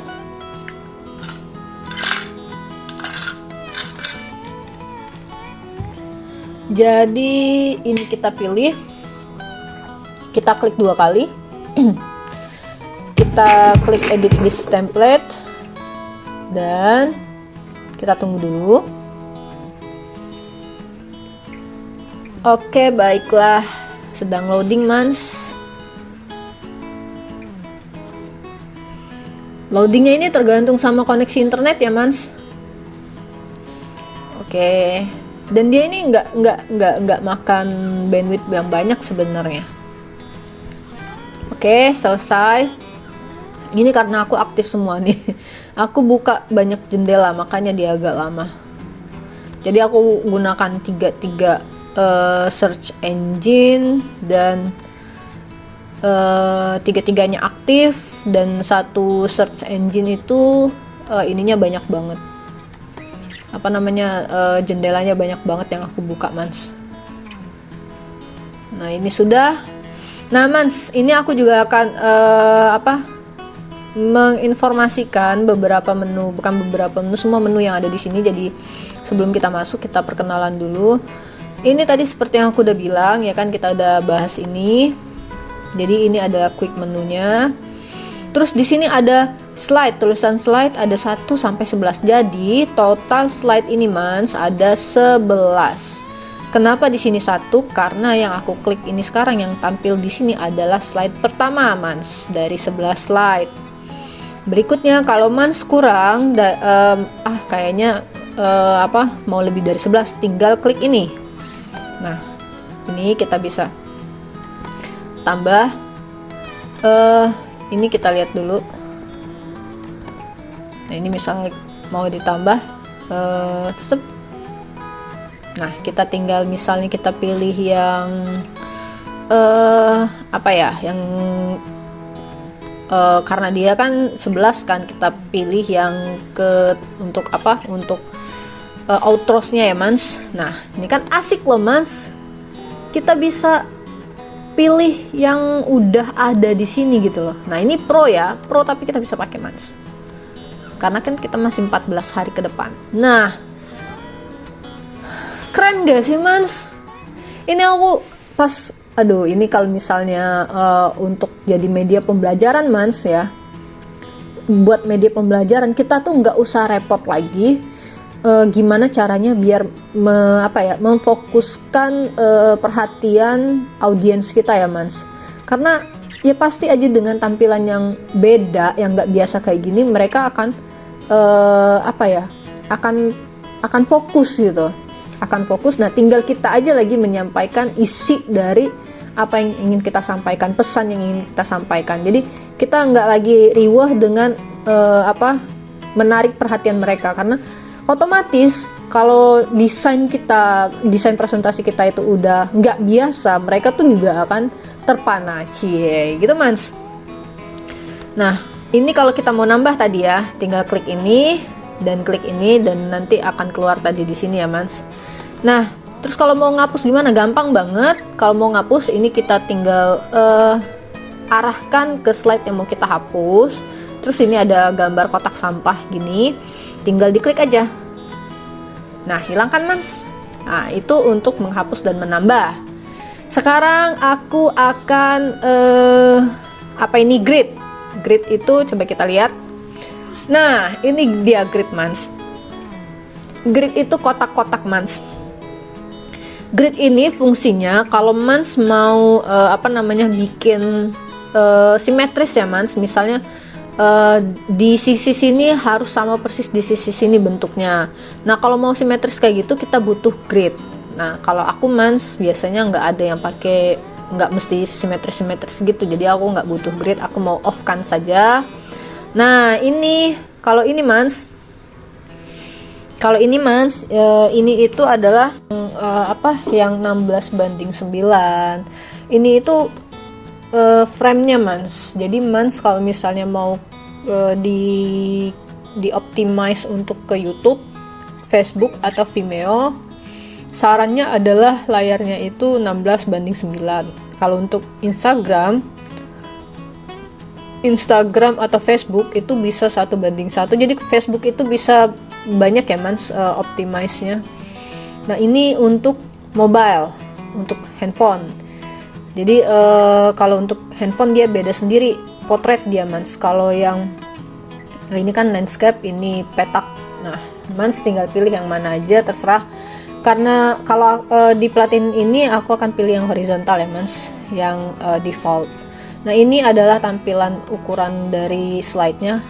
Jadi ini kita pilih, kita klik 2 kali. Kita klik edit this template, dan kita tunggu dulu. Oke, baiklah, sedang loading Mans. Loadingnya ini tergantung sama koneksi internet ya Mans. Oke. Dan dia ini nggak makan bandwidth yang banyak sebenarnya. Oke, selesai. Ini karena aku aktif semua nih. Aku buka banyak jendela, makanya dia agak lama. Jadi aku gunakan tiga search engine, dan tiga-tiganya aktif, dan satu search engine itu ininya banyak banget. Jendelanya banyak banget yang aku buka Mans. Nah ini sudah. Nah Mans, ini aku juga akan menginformasikan beberapa menu, bukan beberapa menu, semua menu yang ada di sini. Jadi sebelum kita masuk, kita perkenalan dulu. Ini tadi seperti yang aku udah bilang ya kan, kita udah bahas ini. Jadi ini adalah quick menunya. Terus di sini ada slide, tulisan slide ada 1 sampai 11. Jadi total slide ini Mans ada 11. Kenapa di sini 1? Karena yang aku klik ini sekarang yang tampil di sini adalah slide pertama Mans dari 11 slide. Berikutnya kalau Mans kurang kayaknya mau lebih dari 11, tinggal klik ini. Nah, ini kita bisa tambah. Ini kita lihat dulu. Nah ini misalnya mau ditambah, nah kita tinggal misalnya kita pilih yang karena dia kan 11 kan, kita pilih yang untuk outros-nya ya Mans. Nah ini kan asik loh Mans, kita bisa pilih yang udah ada di sini gitu loh. Nah ini pro ya, pro tapi kita bisa pakai Mans, karena kan kita masih 14 hari ke depan. Nah keren gak sih Mans? Ini aku pas, ini kalau misalnya untuk jadi media pembelajaran Mans ya, buat media pembelajaran kita tuh nggak usah repot lagi gimana caranya biar memfokuskan perhatian audiens kita ya Mans. Karena ya pasti aja dengan tampilan yang beda, yang nggak biasa kayak gini, mereka akan apa ya, akan fokus gitu, akan fokus. Nah, tinggal kita aja lagi menyampaikan isi dari apa yang ingin kita sampaikan, pesan yang ingin kita sampaikan. Jadi kita nggak lagi riwah dengan menarik perhatian mereka, karena otomatis kalau desain presentasi kita itu udah nggak biasa, mereka tuh juga akan terpana, gitu Mans. Nah, ini kalau kita mau nambah tadi ya, tinggal klik ini dan klik ini dan nanti akan keluar tadi di sini ya Mans. Nah, terus kalau mau ngapus gimana? Gampang banget. Kalau mau ngapus ini kita tinggal arahkan ke slide yang mau kita hapus. Terus ini ada gambar kotak sampah gini, tinggal diklik aja. Nah, hilangkan Mans. Nah, itu untuk menghapus dan menambah. Sekarang aku akan grid. Grid itu coba kita lihat. Nah, ini dia grid Mans. Grid itu kotak-kotak Mans. Grid ini fungsinya kalau Mans mau bikin simetris ya Mans. Misalnya di sisi sini harus sama persis di sisi sini bentuknya. Nah, kalau mau simetris kayak gitu kita butuh grid. Nah, kalau aku Mans biasanya nggak ada yang pakai, nggak mesti simetris gitu, jadi aku nggak butuh grid, aku mau off kan saja. Nah, ini kalau ini Mans ini itu adalah yang 16:9. Ini itu frame-nya Mans. Jadi Mans kalau misalnya mau di optimize untuk ke YouTube, Facebook atau Vimeo, sarannya adalah layarnya itu 16:9. Kalau untuk Instagram atau Facebook itu bisa 1:1. Jadi Facebook itu bisa banyak ya Mans optimize-nya. Nah, ini untuk mobile, untuk handphone. Jadi kalau untuk handphone dia beda sendiri, potret dia Mans. Kalau yang ini kan landscape, ini petak. Nah, Mans tinggal pilih yang mana aja, terserah. Karena kalau di Platin ini aku akan pilih yang horizontal ya Mans, yang default. Nah, ini adalah tampilan ukuran dari slide-nya,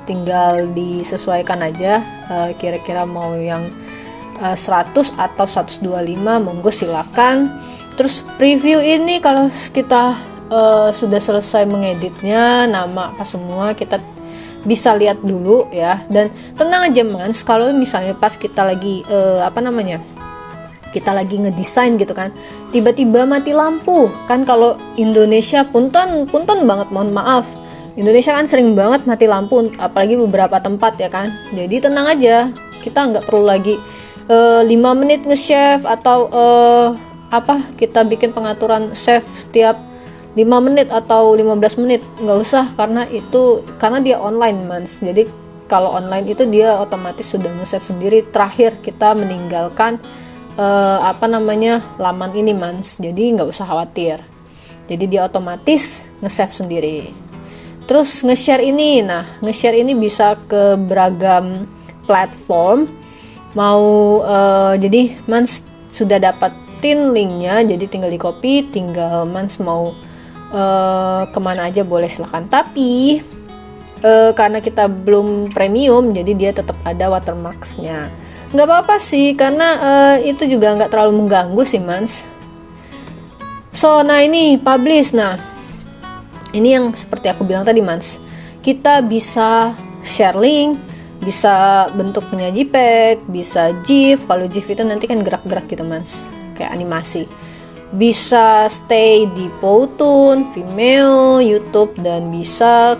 tinggal disesuaikan aja, kira-kira mau yang 100 atau 125, monggo silakan. Terus preview ini kalau kita sudah selesai mengeditnya, nama apa semua kita bisa lihat dulu ya. Dan tenang aja Mans, kalau misalnya pas kita lagi kita lagi ngedesain gitu kan, tiba-tiba mati lampu kan. Kalau Indonesia punten banget, mohon maaf, Indonesia kan sering banget mati lampu, apalagi beberapa tempat ya kan. Jadi tenang aja, kita nggak perlu lagi 5 menit nge-save atau kita bikin pengaturan save tiap 5 menit atau 15 menit, nggak usah, karena dia online Mans. Jadi kalau online itu dia otomatis sudah nge-save sendiri terakhir kita meninggalkan laman ini Mans. Jadi nggak usah khawatir, jadi dia otomatis nge-save sendiri. Terus nge-share ini, nge-share ini bisa ke beragam platform. Jadi Mans sudah dapatin linknya, jadi tinggal di copy, tinggal Mans mau kemana aja boleh silakan. Tapi karena kita belum premium, jadi dia tetap ada watermarksnya. Nggak apa-apa sih, karena itu juga nggak terlalu mengganggu sih Mans. So, nah ini publish. Nah, ini yang seperti aku bilang tadi Mans, kita bisa share link, bisa bentuk punya JPEG, bisa GIF. Kalau GIF itu nanti kan gerak-gerak gitu Mans, kayak animasi. Bisa stay di Powtoon, Vimeo, YouTube, dan bisa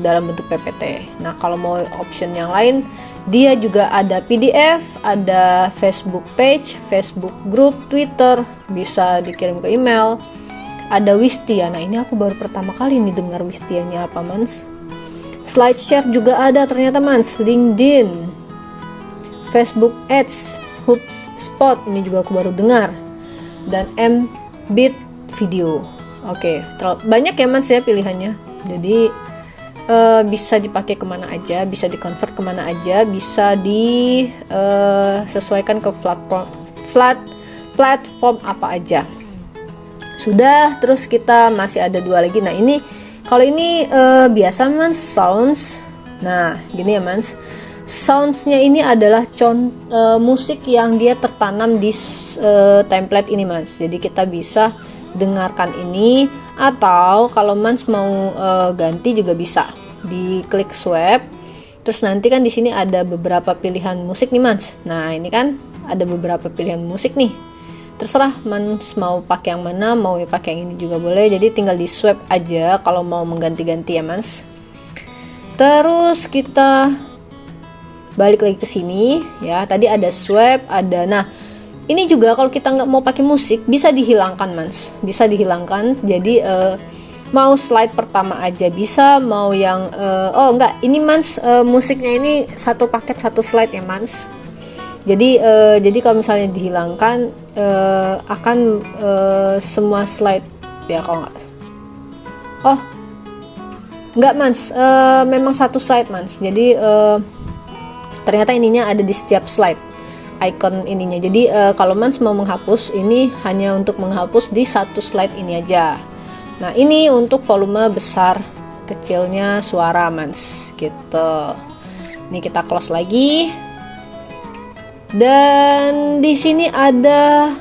dalam bentuk PPT. Nah, kalau mau option yang lain, dia juga ada PDF, ada Facebook page, Facebook group, Twitter, bisa dikirim ke email, ada Wistia. Nah, ini aku baru pertama kali nih dengar Wistianya apa Mans. Slide share juga ada ternyata Mans, LinkedIn, Facebook Ads, HubSpot, ini juga aku baru dengar, dan Mbit video. Oke, banyak ya Mans ya pilihannya. Jadi bisa dipakai kemana aja, bisa di-convert kemana aja, bisa disesuaikan ke platform apa aja. Sudah, terus kita masih ada 2 lagi. Nah, ini kalau ini biasa Mans, sounds Nah, gini ya Mans. Soundsnya ini adalah musik yang dia tertanam di template ini Mans. Jadi kita bisa dengarkan ini, atau kalau Mans mau ganti juga bisa. Diklik swap. Terus nanti kan di sini ada beberapa pilihan musik nih Mans. Nah, ini kan ada beberapa pilihan musik nih. Terserah Mans mau pakai yang mana, mau pakai yang ini juga boleh. Jadi tinggal di swap aja kalau mau mengganti-ganti ya Mans. Terus kita balik lagi ke sini ya. Tadi ada swap, ada. Nah, ini juga kalau kita nggak mau pakai musik bisa dihilangkan Mans. Bisa dihilangkan. Jadi mau slide pertama aja bisa, mau yang oh enggak, ini Mans musiknya ini satu paket satu slide ya Mans. Jadi kalau misalnya dihilangkan akan semua slide ya kalau nggak. Oh enggak Mans, memang satu slide Mans. Jadi ternyata ininya ada di setiap slide icon ininya. Jadi kalau Mans mau menghapus, ini hanya untuk menghapus di satu slide ini aja. Nah, ini untuk volume besar kecilnya suara Mans gitu. Ini kita close lagi. Dan di sini ada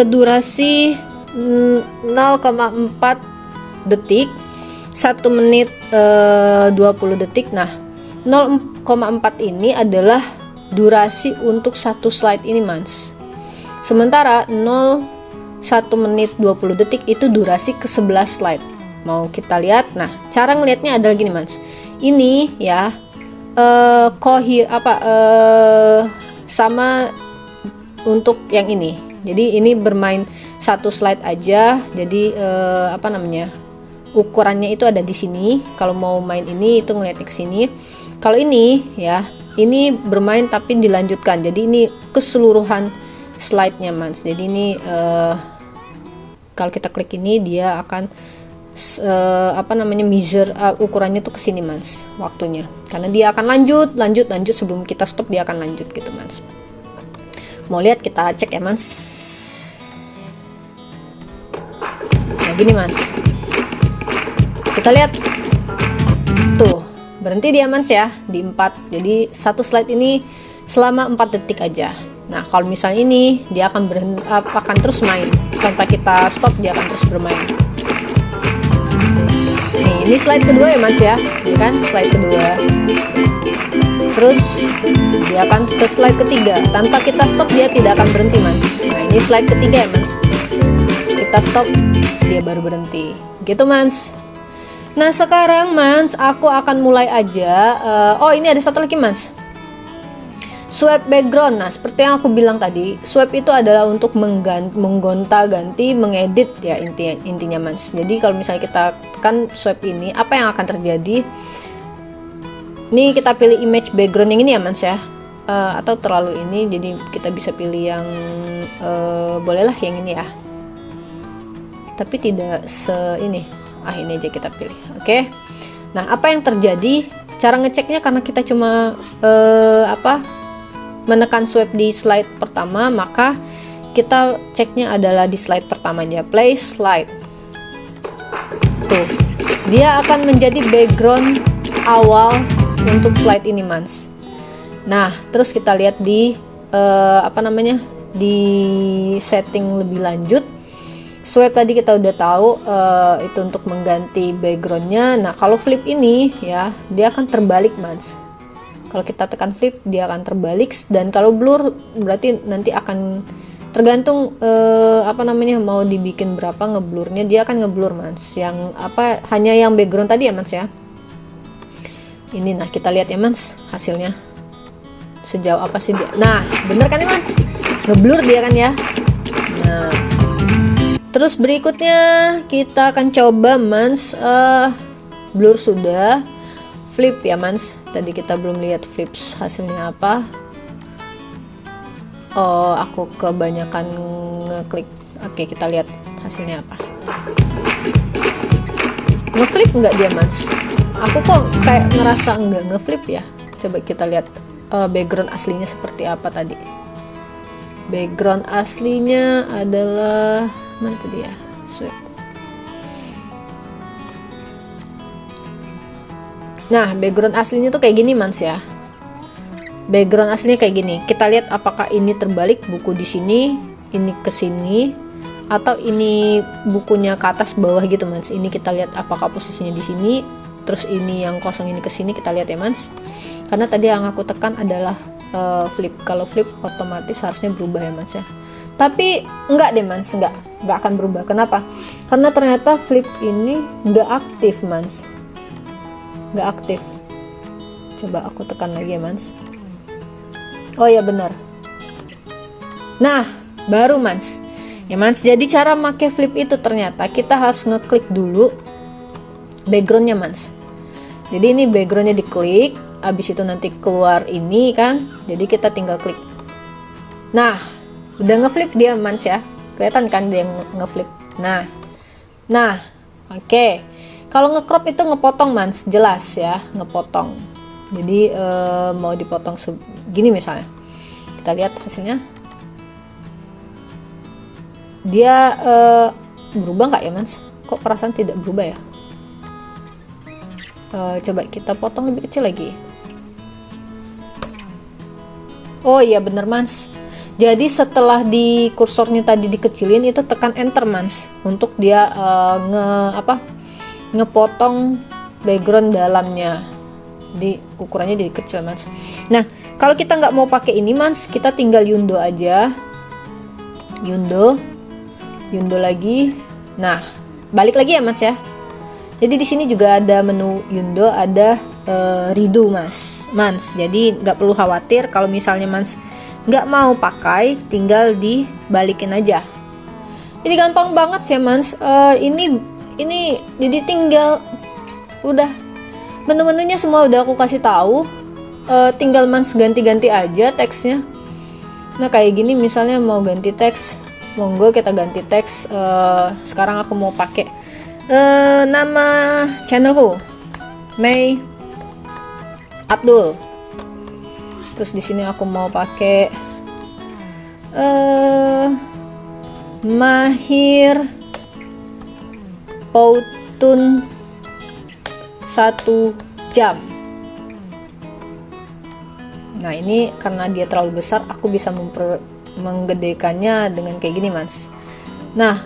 durasi 0,4 detik, 1 menit 20 detik. Nah, 0,4 ini adalah durasi untuk satu slide ini Mans. Sementara 1 menit 20 detik itu durasi ke 11 slide. Mau kita lihat. Nah, cara ngelihatnya adalah gini Mans. Ini ya sama untuk yang ini. Jadi ini bermain satu slide aja. Jadi ukurannya itu ada di sini. Kalau mau main ini itu ngeliatnya ke sini. Kalau ini ya, ini bermain tapi dilanjutkan. Jadi ini keseluruhan slide-nya Mans. Jadi ini kalau kita klik ini dia akan measure ukurannya tuh ke sini Mans, waktunya. Karena dia akan lanjut sebelum kita stop dia akan lanjut gitu Mans. Mau lihat kita cek ya Mans. Nah, gini Mans. Kita lihat. Tuh, berhenti dia Mans ya di 4. Jadi satu slide ini selama 4 detik aja. Nah, kalau misalnya ini dia akan akan terus main tanpa kita stop, dia akan terus bermain. Nih, ini slide kedua ya Mans ya. Ini kan slide kedua. Terus dia akan ke slide ketiga. Tanpa kita stop dia tidak akan berhenti Mans. Nah, ini slide ketiga ya Mans. Kita stop dia baru berhenti. Gitu Mans. Nah, sekarang Mans aku akan mulai aja. Oh, ini ada satu lagi Mans. Swap background. Nah, seperti yang aku bilang tadi, swap itu adalah untuk menggonta-ganti, mengedit ya intinya Mans. Jadi kalau misalnya kita tekan swap ini, apa yang akan terjadi? Ini kita pilih image background yang ini ya Mans ya. Atau terlalu ini, jadi kita bisa pilih yang bolehlah yang ini ya. Tapi tidak ini. Ini aja kita pilih. Oke. Nah, apa yang terjadi? Cara ngeceknya karena kita cuma menekan swap di slide pertama, maka kita ceknya adalah di slide pertamanya. Play slide. Tuh, dia akan menjadi background awal untuk slide ini Mans. Nah, terus kita lihat di di setting lebih lanjut. Swap tadi kita udah tahu itu untuk mengganti backgroundnya. Nah, kalau flip ini ya dia akan terbalik Mans. Kalau kita tekan flip dia akan terbalik, dan kalau blur berarti nanti akan tergantung mau dibikin berapa ngeblurnya, dia akan ngeblur Mans. Yang hanya yang background tadi ya Mans ya. Ini nah kita lihat ya Mans hasilnya. Sejauh apa sih dia? Nah, bener kan ya Mans? Ngeblur dia kan ya. Nah, terus berikutnya kita akan coba Mans blur sudah. Flip ya Mans, tadi kita belum lihat flips hasilnya apa. Oh, aku kebanyakan ngeklik. Oke, kita lihat hasilnya apa. Ngeflip nggak dia Mans? Aku kok kayak ngerasa nggak ngeflip ya. Coba kita lihat background aslinya seperti apa tadi. Background aslinya adalah mana tuh dia? Swap. Nah, background aslinya tuh kayak gini mans ya. Background aslinya kayak gini. Kita lihat apakah ini terbalik, buku di sini, ini ke sini, atau ini bukunya ke atas bawah gitu mans. Ini kita lihat apakah posisinya di sini, terus ini yang kosong ini ke sini, kita lihat ya mans. Karena tadi yang aku tekan adalah flip. Kalau flip otomatis harusnya berubah ya mans ya. Tapi enggak deh mans, enggak akan berubah. Kenapa? Karena ternyata flip ini enggak aktif mans. Enggak aktif. Coba aku tekan lagi ya mans. Oh ya benar. Nah, baru mans. Ya mans, jadi cara make flip itu ternyata kita harus ngeklik dulu backgroundnya mans. Jadi ini backgroundnya diklik, habis itu nanti keluar ini kan. Jadi kita tinggal klik. Nah, udah ngeflip dia mans ya. Kelihatan kan dia ngeflip. Nah, oke. Kalau ngecrop itu ngepotong mans, jelas ya, ngepotong. Jadi mau dipotong segini misalnya, kita lihat hasilnya. Dia berubah nggak ya mans? Kok perasaan tidak berubah ya? Coba kita potong lebih kecil lagi. Oh iya bener mans. Jadi setelah di kursornya tadi dikecilin, itu tekan enter mans untuk dia ngepotong background dalamnya. Di ukurannya jadi kecil mans. Nah, kalau kita nggak mau pakai ini mans, kita tinggal yundo aja. Yundo lagi. Nah, balik lagi ya mans ya. Jadi di sini juga ada menu yundo, ada redo mans. Jadi nggak perlu khawatir kalau misalnya mans nggak mau pakai, tinggal dibalikin aja. Jadi gampang banget sih mans. Ini jadi tinggal udah. Menu-menunya semua udah aku kasih tahu, tinggal mans ganti-ganti aja teksnya. Nah kayak gini misalnya mau ganti teks, monggo kita ganti teks. Sekarang aku mau pakai nama channelku May Abdul. Terus di sini aku mau pakai Mahir Pautun 1 jam. Nah ini karena dia terlalu besar, aku bisa menggedekannya dengan kayak gini mans. Nah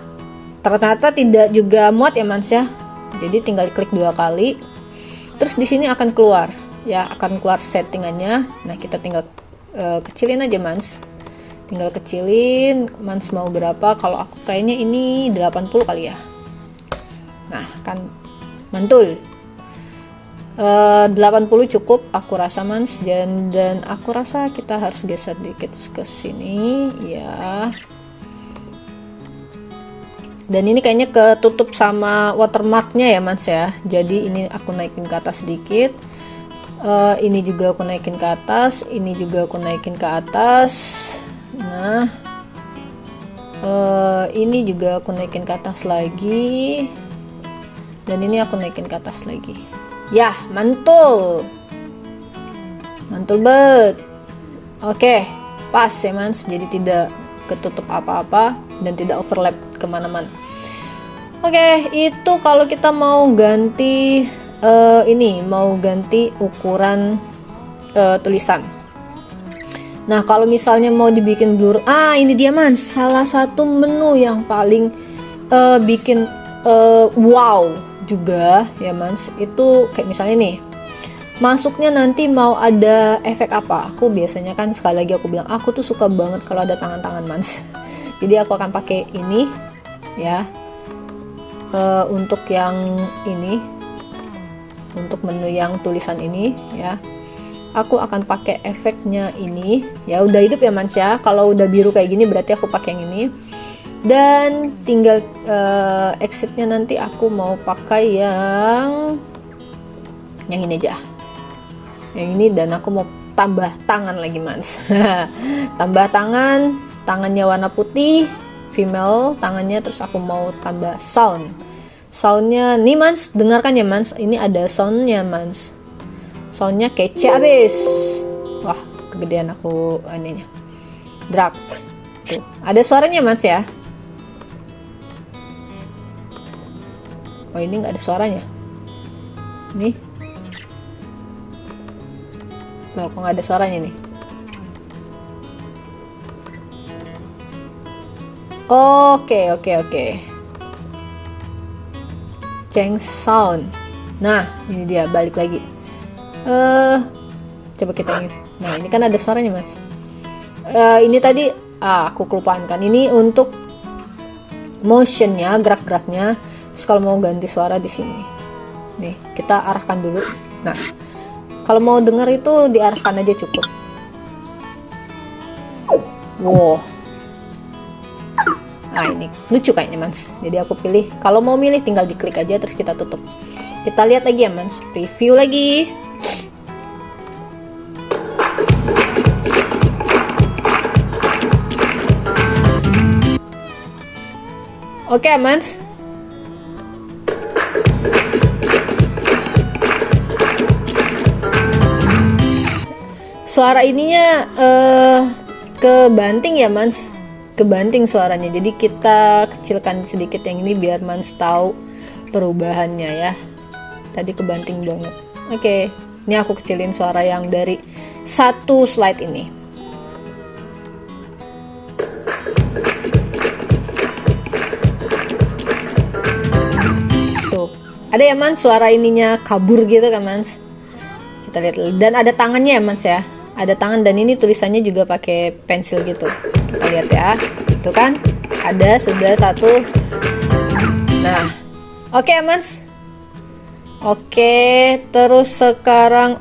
ternyata tidak juga muat ya mans ya. Jadi tinggal klik 2 kali, terus di sini akan keluar ya, akan keluar settingannya. Nah kita tinggal kecilin aja mans. Tinggal kecilin mans mau berapa. Kalau aku kayaknya ini 80 kali ya. Nah kan mantul. 80 cukup aku rasa mans, dan aku rasa kita harus geser dikit ke sini ya. Dan ini kayaknya ketutup sama watermarknya ya mans ya. Jadi ini aku naikin ke atas sedikit. Ini juga aku naikin ke atas, ini juga aku naikin ke atas. Nah, ini juga aku naikin ke atas lagi, dan ini aku naikin ke atas lagi. Ya, mantul banget. Oke, pas ya mans. Jadi tidak ketutup apa-apa dan tidak overlap kemana-mana. Oke, itu kalau kita mau ganti mau ganti ukuran tulisan. Nah kalau misalnya mau dibikin blur, ini dia mans, salah satu menu yang paling bikin wow juga ya mans. Itu kayak misalnya nih, masuknya nanti mau ada efek apa. Aku biasanya kan, sekali lagi aku bilang, aku tuh suka banget kalau ada tangan-tangan mans. Jadi aku akan pakai ini ya, untuk yang ini, untuk menu yang tulisan ini ya, aku akan pakai efeknya ini ya. Udah hidup ya mans ya. Kalau udah biru kayak gini berarti aku pakai yang ini. Dan tinggal exitnya nanti aku mau pakai yang ini aja, yang ini. Dan aku mau tambah tangan lagi mans. Tambah tangannya warna putih, female tangannya. Terus aku mau tambah soundnya nih mans, dengarkan ya mans. Ini ada soundnya mans, soundnya kece abis. Wah kegedean aku ininya, drag tuh ada suaranya mans ya. Oh ini nggak ada suaranya nih. Loh, kok nggak ada suaranya nih? Oke. Change sound. Nah, ini dia, balik lagi. Coba kita ini. Nah, ini kan ada suaranya, Mas. Ini tadi aku kelupaan kan. Ini untuk motionnya, gerak-geraknya. Terus kalau mau ganti suara di sini. Nih, kita arahkan dulu. Nah, kalau mau denger itu diarahkan aja cukup. Wow. Nah, ini lucu kayaknya, Mans. Jadi aku pilih. Kalau mau milih tinggal diklik aja terus kita tutup. Kita lihat lagi ya, Mans. Preview lagi. Oke, Mans. Suara ininya kebanting ya, Mans. Kebanting suaranya, jadi kita kecilkan sedikit yang ini biar Mans tahu perubahannya ya. Tadi kebanting banget. Oke, ini aku kecilin suara yang dari satu slide ini. Tuh, ada ya, Mans, suara ininya kabur gitu kan, Mans. Kita lihat, dan ada tangannya ya, Mans ya. Ada tangan dan ini tulisannya juga pakai pensil gitu. Kita lihat ya, itu kan ada sudah satu. Nah, oke, Mans. Oke, terus sekarang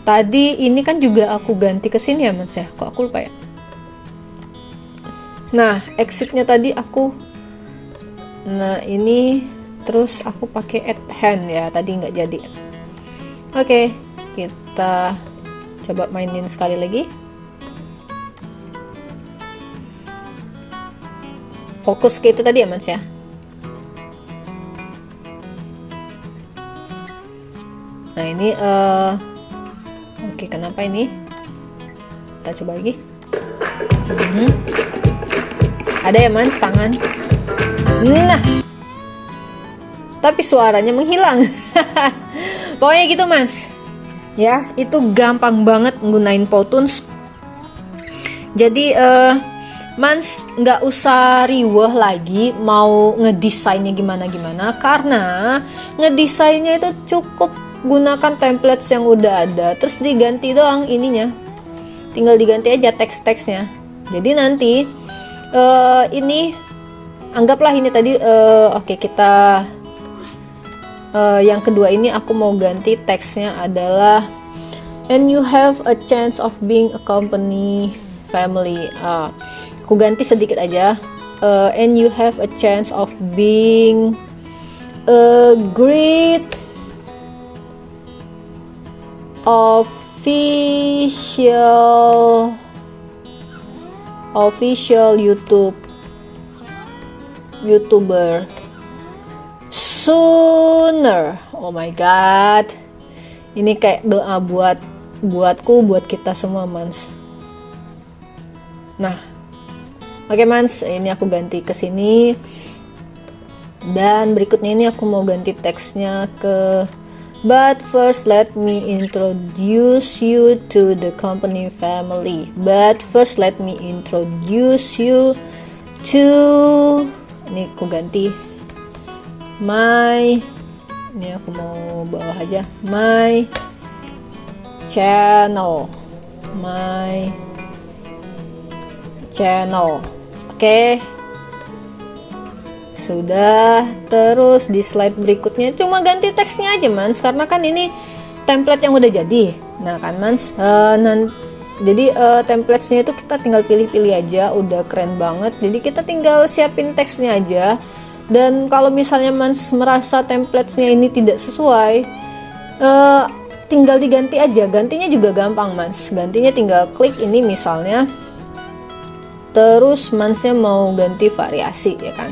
tadi ini kan juga aku ganti ke sini ya, Mans ya. Kok aku lupa ya? Nah, exitnya tadi aku. Nah, ini terus aku pakai add hand ya, tadi nggak jadi. Oke, kita coba mainin sekali lagi. Fokus ke itu tadi ya, Mans ya. Nah, ini oke, kenapa ini? Kita coba lagi. Ada ya, Mans, tangan. Nah, tapi suaranya menghilang. Pokoknya gitu, Mans. Ya, itu gampang banget menggunain Powtoons. Jadi Mans nggak usah riweh lagi mau ngedesainnya gimana-gimana, karena ngedesainnya itu cukup gunakan templates yang udah ada, terus diganti doang ininya, tinggal diganti aja teks-teksnya. Jadi nanti ini anggaplah ini tadi oke, kita yang kedua ini aku mau ganti teksnya adalah and you have a chance of being a company family. Aku ganti sedikit aja, and you have a chance of being a great official YouTuber sooner. Oh my god, ini kayak doa buatku, buat kita semua, Mans. Nah, oke, Mans, ini aku ganti ke sini. Dan berikutnya ini aku mau ganti teksnya ke but first let me introduce you to the company family. But first let me introduce you to, ini aku ganti my, ini aku mau bawah aja, my channel. Oke, sudah. Terus di slide berikutnya cuma ganti teksnya aja, Mans, karena kan ini template yang udah jadi. Nah kan, Mans, jadi templatesnya itu kita tinggal pilih-pilih aja, udah keren banget. Jadi kita tinggal siapin teksnya aja. Dan kalau misalnya Mans merasa templatesnya ini tidak sesuai, tinggal diganti aja. Gantinya juga gampang, Mans. Gantinya tinggal klik ini misalnya, terus Mansnya mau ganti variasi ya kan,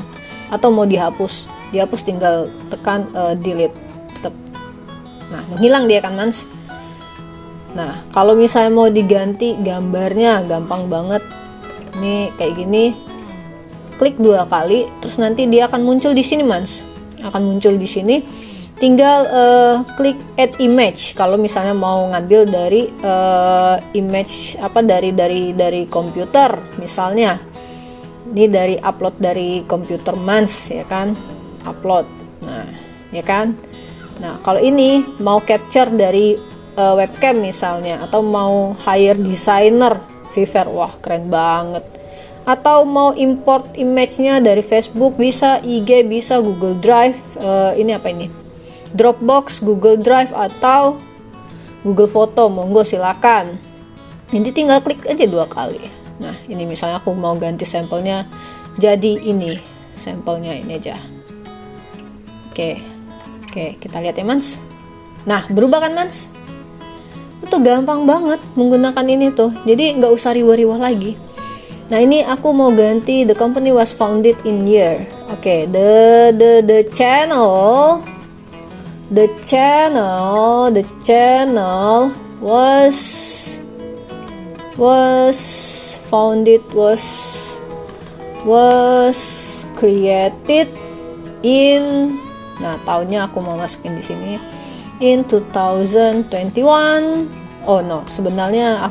atau mau dihapus tinggal tekan delete. Nah, menghilang dia kan, Mans. Nah, kalau misalnya mau diganti gambarnya, gampang banget. Ini kayak gini, klik 2 kali, terus nanti dia akan muncul di sini, Mans. Akan muncul di sini. tinggal klik add image kalau misalnya mau ngambil dari image apa dari komputer. Misalnya ini dari upload dari komputer Mans ya kan, upload. Nah ya kan, nah kalau ini mau capture dari webcam misalnya, atau mau hire designer Fiverr, wah keren banget. Atau mau import image-nya dari Facebook, bisa, IG bisa, Google Drive, ini apa ini, Dropbox, Google Drive, atau Google Foto, monggo silakan. Jadi tinggal klik aja 2 kali. Nah ini misalnya aku mau ganti sampelnya jadi ini, sampelnya ini aja. Oke, kita lihat ya Mans. Nah berubah kan Mans? Itu gampang banget menggunakan ini tuh, jadi nggak usah riwah-riwah lagi. Nah ini aku mau ganti the company was founded in year. Oke, the channel was created in, nah tahunnya aku mau masukin di sini, in 2021. Oh no, sebenarnya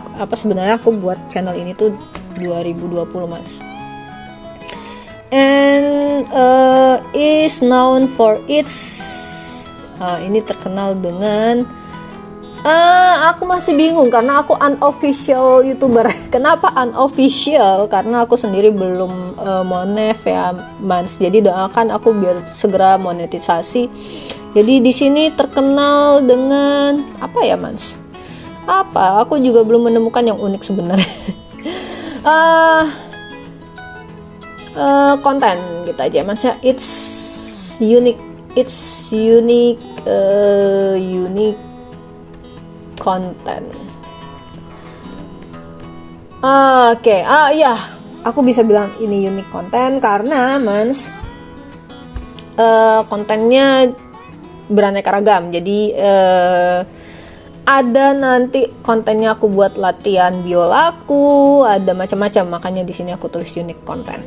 aku buat channel ini tuh 2020 Mas. And is known for its, ini terkenal dengan, aku masih bingung karena aku unofficial YouTuber. Kenapa unofficial? Karena aku sendiri belum monet ya Mans. Jadi doakan aku biar segera monetisasi. Jadi di sini terkenal dengan apa ya Mans? Apa? Aku juga belum menemukan yang unik sebenarnya. Konten gitu aja Mans ya. It's unique content. Oke, ya, aku bisa bilang ini unique content karena Mans kontennya beraneka ragam. Jadi ada nanti kontennya aku buat latihan biolaku, ada macam-macam, makanya di sini aku tulis unique content.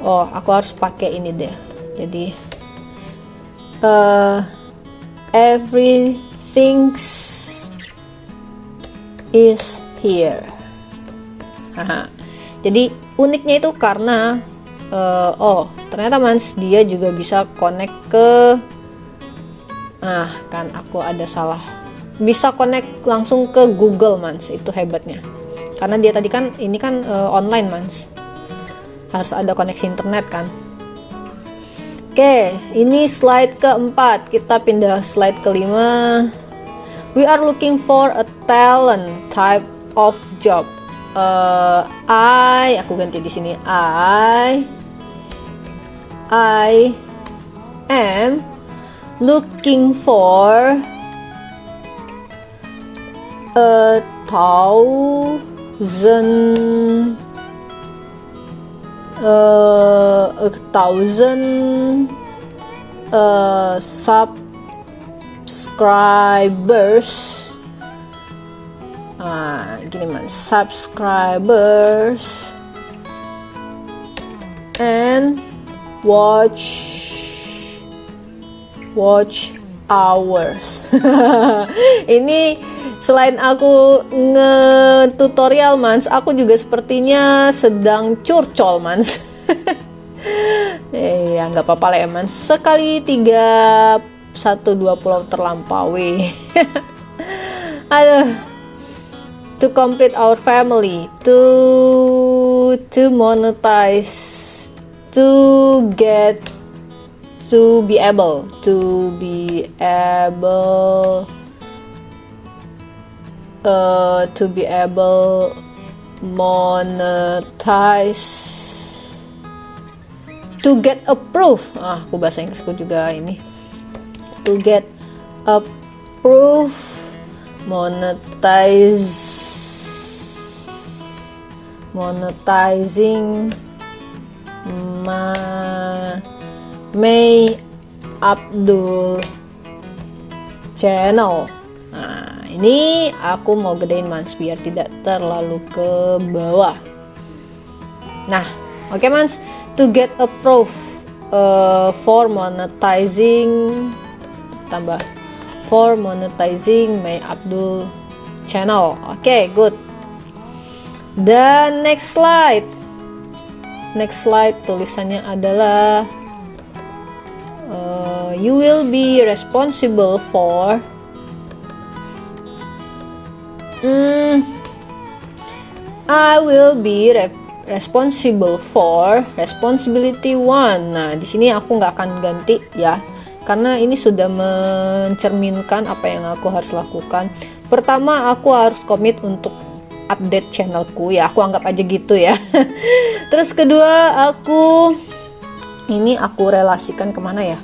Oh, aku harus pakai ini deh. Jadi everything is here. Jadi uniknya itu karena ternyata Mans dia juga bisa connect ke, kan aku ada salah, bisa connect langsung ke Google Mans, itu hebatnya. Karena dia tadi kan ini kan online Mans, harus ada koneksi internet kan. Oke, ini slide keempat, kita pindah slide kelima. We are looking for a talent type of job. Aku ganti di sini. I am looking for a thousand subscribers. Gini man, subscribers and watch hours. Ini selain aku nge-tutorial Mans, aku juga sepertinya sedang curcol Mans. Ya nggak apa-apa lah ya Mans, sekali 3 1 2 pulau terlampaui. Aduh, to complete our family, to monetize, to be able monetize, to get approved. Aku bahasa Inggrisku juga ini. To get approved, monetizing May Abdul channel. Ini aku mau gedein Mans biar tidak terlalu ke bawah. Nah, oke Mans, to get approved for monetizing tambah for monetizing my Abdul channel. Oke, good. Dan next slide tulisannya adalah you will be responsible for I will be responsible for responsibility one. Nah, di sini aku nggak akan ganti ya, karena ini sudah mencerminkan apa yang aku harus lakukan. Pertama, aku harus komit untuk update channelku ya, aku anggap aja gitu ya. Terus kedua, aku relasikan kemana ya?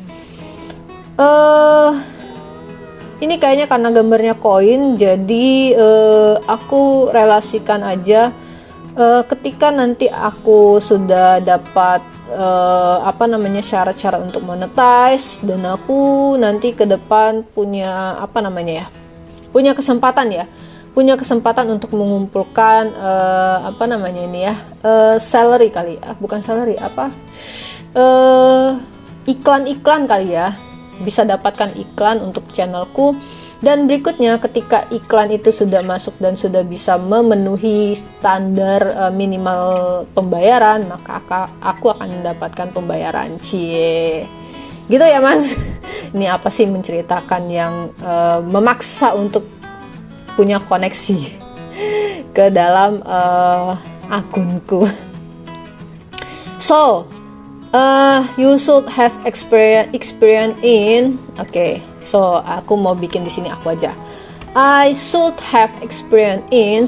Ini kayaknya karena gambarnya koin, jadi aku relasikan aja ketika nanti aku sudah dapat syarat-syarat untuk monetize, dan aku nanti ke depan punya kesempatan untuk mengumpulkan salary kali, bukan salary, iklan-iklan kali ya, bisa dapatkan iklan untuk channelku. Dan berikutnya, ketika iklan itu sudah masuk dan sudah bisa memenuhi standar minimal pembayaran, maka aku akan mendapatkan pembayaran. Cie, gitu ya Mas. Ini apa sih, menceritakan yang memaksa untuk punya koneksi ke dalam akunku. So you should have experience in. So aku mau bikin di sini aku aja. I should have experience in.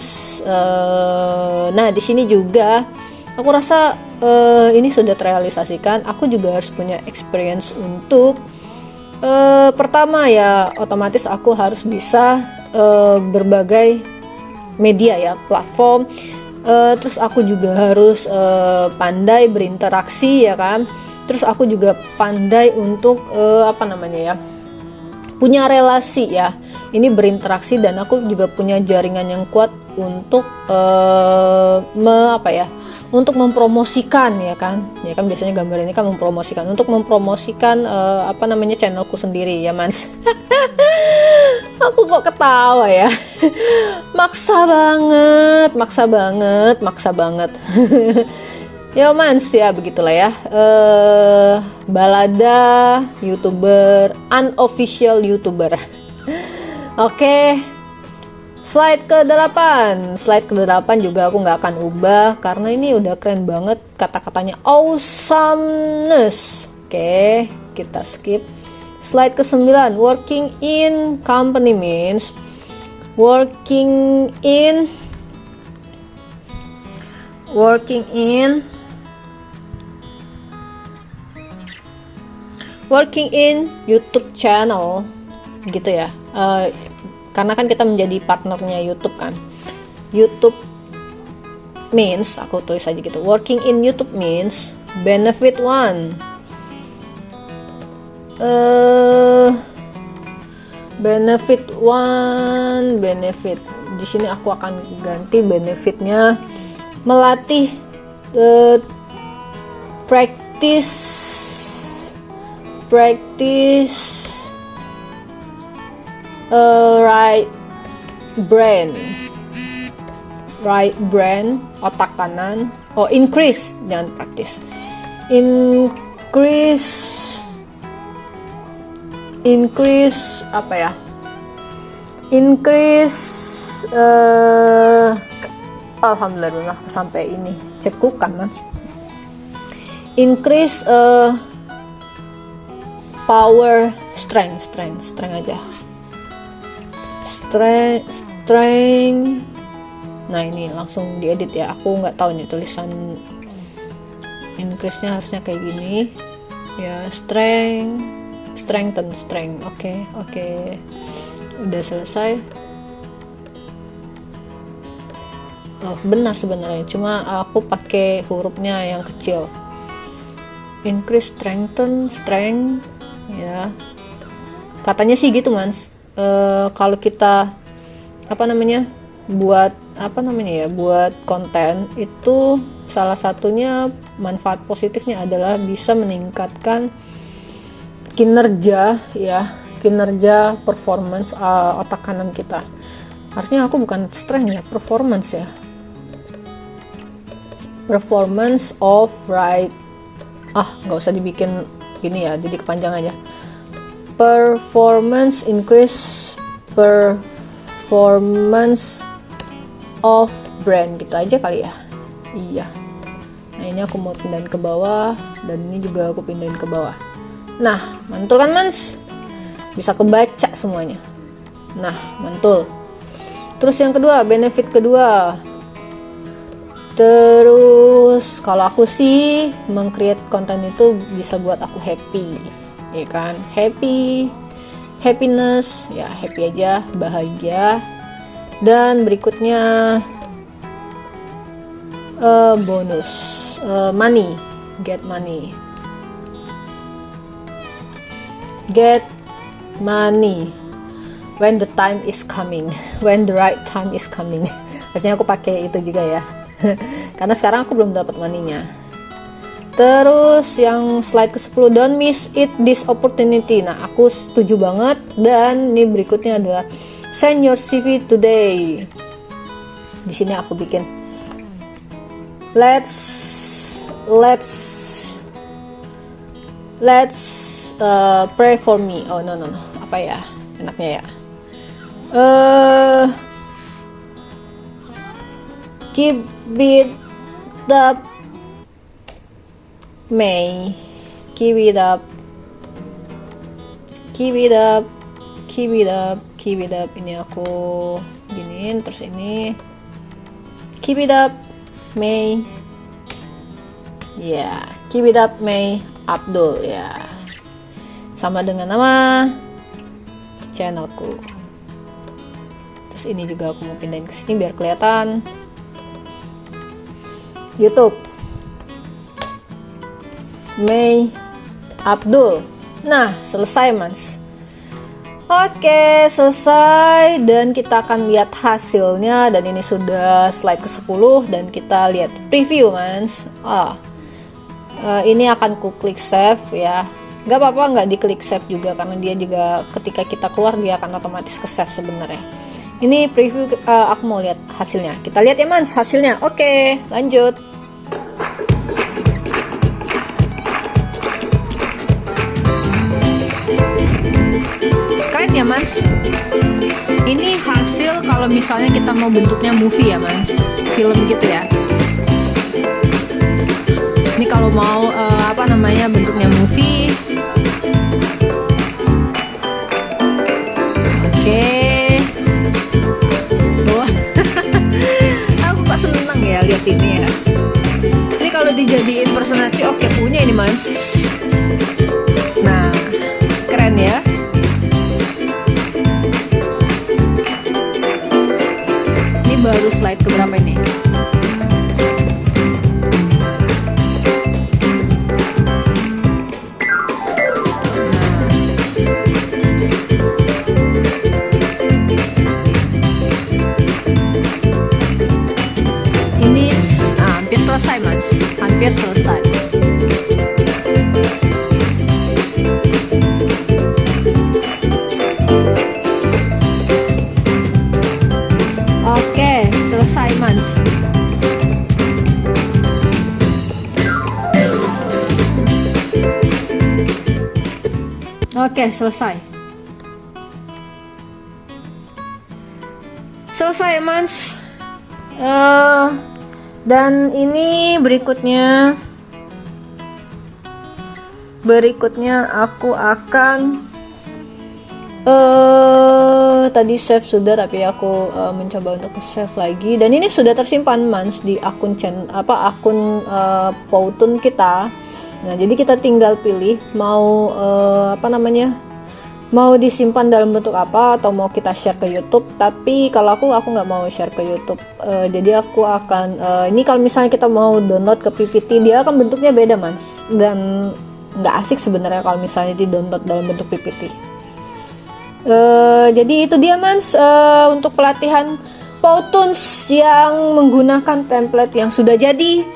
Nah, di sini juga aku rasa ini sudah terrealisasikan. Aku juga harus punya experience untuk pertama ya, otomatis aku harus bisa berbagai media ya, platform. Terus aku juga harus pandai berinteraksi ya kan. Terus aku juga pandai untuk punya relasi ya. Ini berinteraksi, dan aku juga punya jaringan yang kuat untuk untuk mempromosikan ya kan. Ya kan, biasanya gambar ini kan mempromosikan, channelku sendiri ya Mans. Aku kok ketawa ya. maksa banget. Ya Mans ya, begitulah ya. Balada YouTuber, unofficial YouTuber. Oke. Slide ke-8 juga aku nggak akan ubah, karena ini udah keren banget kata-katanya, awesomeness. Oke, kita skip. Slide ke-9, working in company means working in YouTube channel gitu ya. Karena kan kita menjadi partnernya YouTube kan. YouTube means, aku tulis aja gitu, working in YouTube means benefit one. Benefit di sini aku akan ganti benefitnya melatih practice right brain, otak kanan. Increase, jangan praktis. Alhamdulillah sampai ini cekukan Mas. Increase power, strength aja. Strength. Nah, ini langsung diedit ya. Aku nggak tahu nih tulisan increase-nya harusnya kayak gini. Ya, strengthen. Oke. Udah selesai. Benar sebenarnya, cuma aku pakai hurufnya yang kecil. Increase, strengthen, strength ya. Katanya sih gitu Mans. Kalau kita buat buat konten itu, salah satunya manfaat positifnya adalah bisa meningkatkan kinerja ya, kinerja performance otak kanan kita. Harusnya aku bukan strength ya, performance ya. Performance of right. Nggak usah dibikin gini ya, jadi kepanjang aja. Performance increase performance of brain, gitu aja kali ya. Iya. Nah, ini aku mau pindahin ke bawah, dan ini juga aku pindahin ke bawah. Nah, mantul kan mans? Bisa kebaca semuanya. Nah, mantul. Terus yang kedua, benefit kedua. Terus kalau aku sih meng-create konten itu bisa buat aku happy, ya kan? Happiness, ya happy aja, bahagia. Dan berikutnya bonus, money, get money. When the time is coming, when the right time is coming. Biasanya aku pakai itu juga ya. Karena sekarang aku belum dapat money-nya. Terus yang slide ke-10, don't miss this opportunity. Nah, aku setuju banget. Dan ini berikutnya adalah send your CV today. Di sini aku bikin let's pray for me. Oh no. Apa ya? Enaknya ya. Keep it up, May. Keep it up. Ini aku giniin, terus ini keep it up, May. Ya, keep it up, May Abdul ya. Sama dengan nama channelku. Terus ini juga aku mau pindahin ke sini biar kelihatan. YouTube May Abdul. Nah, selesai mans. Oke, selesai. Dan kita akan lihat hasilnya. Dan ini sudah slide ke-10. Dan kita lihat preview mans. Ini akan ku klik save ya. Gak apa-apa nggak diklik save juga, karena dia juga ketika kita keluar dia akan otomatis ke save sebenarnya. Ini preview, aku mau lihat hasilnya. Kita lihat ya mans hasilnya. Oke, lanjut. Keren ya mans. Ini hasil kalau misalnya kita mau bentuknya movie ya mans, film gitu ya. Ini kalau mau bentuknya movie. Oke. Wah. Aku kok seneng ya lihat ini ya. Ini kalau dijadiin personasi, oke punya ini mans. Nah, keren ya. Ini baru slide keberapa ini? Selesai mans, hampir selesai. Oke, selesai mans. Oke, selesai. Selesai mans. Dan ini berikutnya aku akan tadi save sudah, tapi aku mencoba untuk save lagi. Dan ini sudah tersimpan mans di akun Powtoon kita. Nah, jadi kita tinggal pilih mau mau disimpan dalam bentuk apa, atau mau kita share ke YouTube. Tapi kalau aku nggak mau share ke YouTube. Jadi aku akan ini kalau misalnya kita mau download ke PPT, dia akan bentuknya beda mans, dan nggak asik sebenarnya kalau misalnya di download dalam bentuk PPT. Jadi itu dia mans, untuk pelatihan Powtoons yang menggunakan template yang sudah jadi.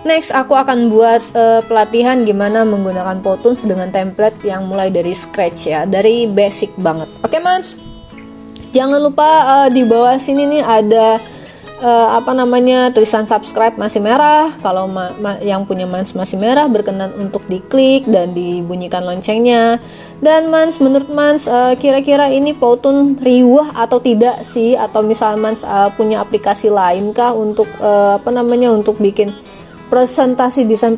Next, aku akan buat pelatihan gimana menggunakan Powtoons dengan template yang mulai dari scratch ya, dari basic banget. Oke, Mans? Jangan lupa di bawah sini nih ada tulisan subscribe masih merah. Kalau yang punya Mans masih merah, berkenan untuk diklik dan dibunyikan loncengnya. Dan Mans, menurut Mans kira-kira ini Powtoon riwah atau tidak sih? Atau misal Mans punya aplikasi lain kah untuk untuk bikin desain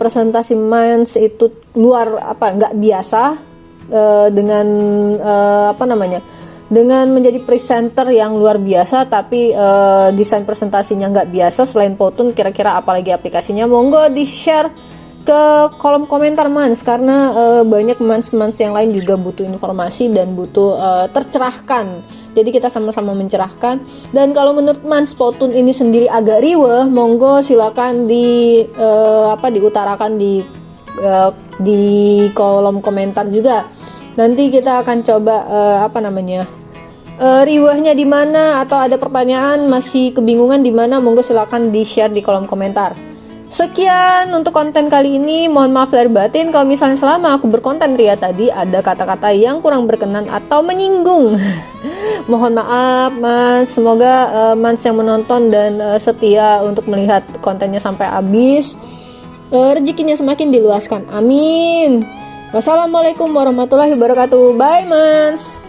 presentasi Mans itu nggak biasa, dengan dengan menjadi presenter yang luar biasa, tapi desain presentasinya nggak biasa. Selain Powtoon, kira-kira apalagi aplikasinya? Monggo di share ke kolom komentar Mans, karena banyak Mans yang lain juga butuh informasi dan butuh tercerahkan. Jadi kita sama-sama mencerahkan. Dan kalau menurut Mans Powtoon ini sendiri agak riweh, monggo silakan diutarakan di kolom komentar juga. Nanti kita akan coba riwahnya di mana, atau ada pertanyaan masih kebingungan di mana, monggo silakan di-share di kolom komentar. Sekian untuk konten kali ini. Mohon maaf lahir batin kalau misalnya selama aku berkonten Ria tadi ada kata-kata yang kurang berkenan atau menyinggung. Mohon maaf Mas. Semoga Mans yang menonton dan setia untuk melihat kontennya sampai habis, rezekinya semakin diluaskan. Amin. Wassalamualaikum warahmatullahi wabarakatuh. Bye Mans.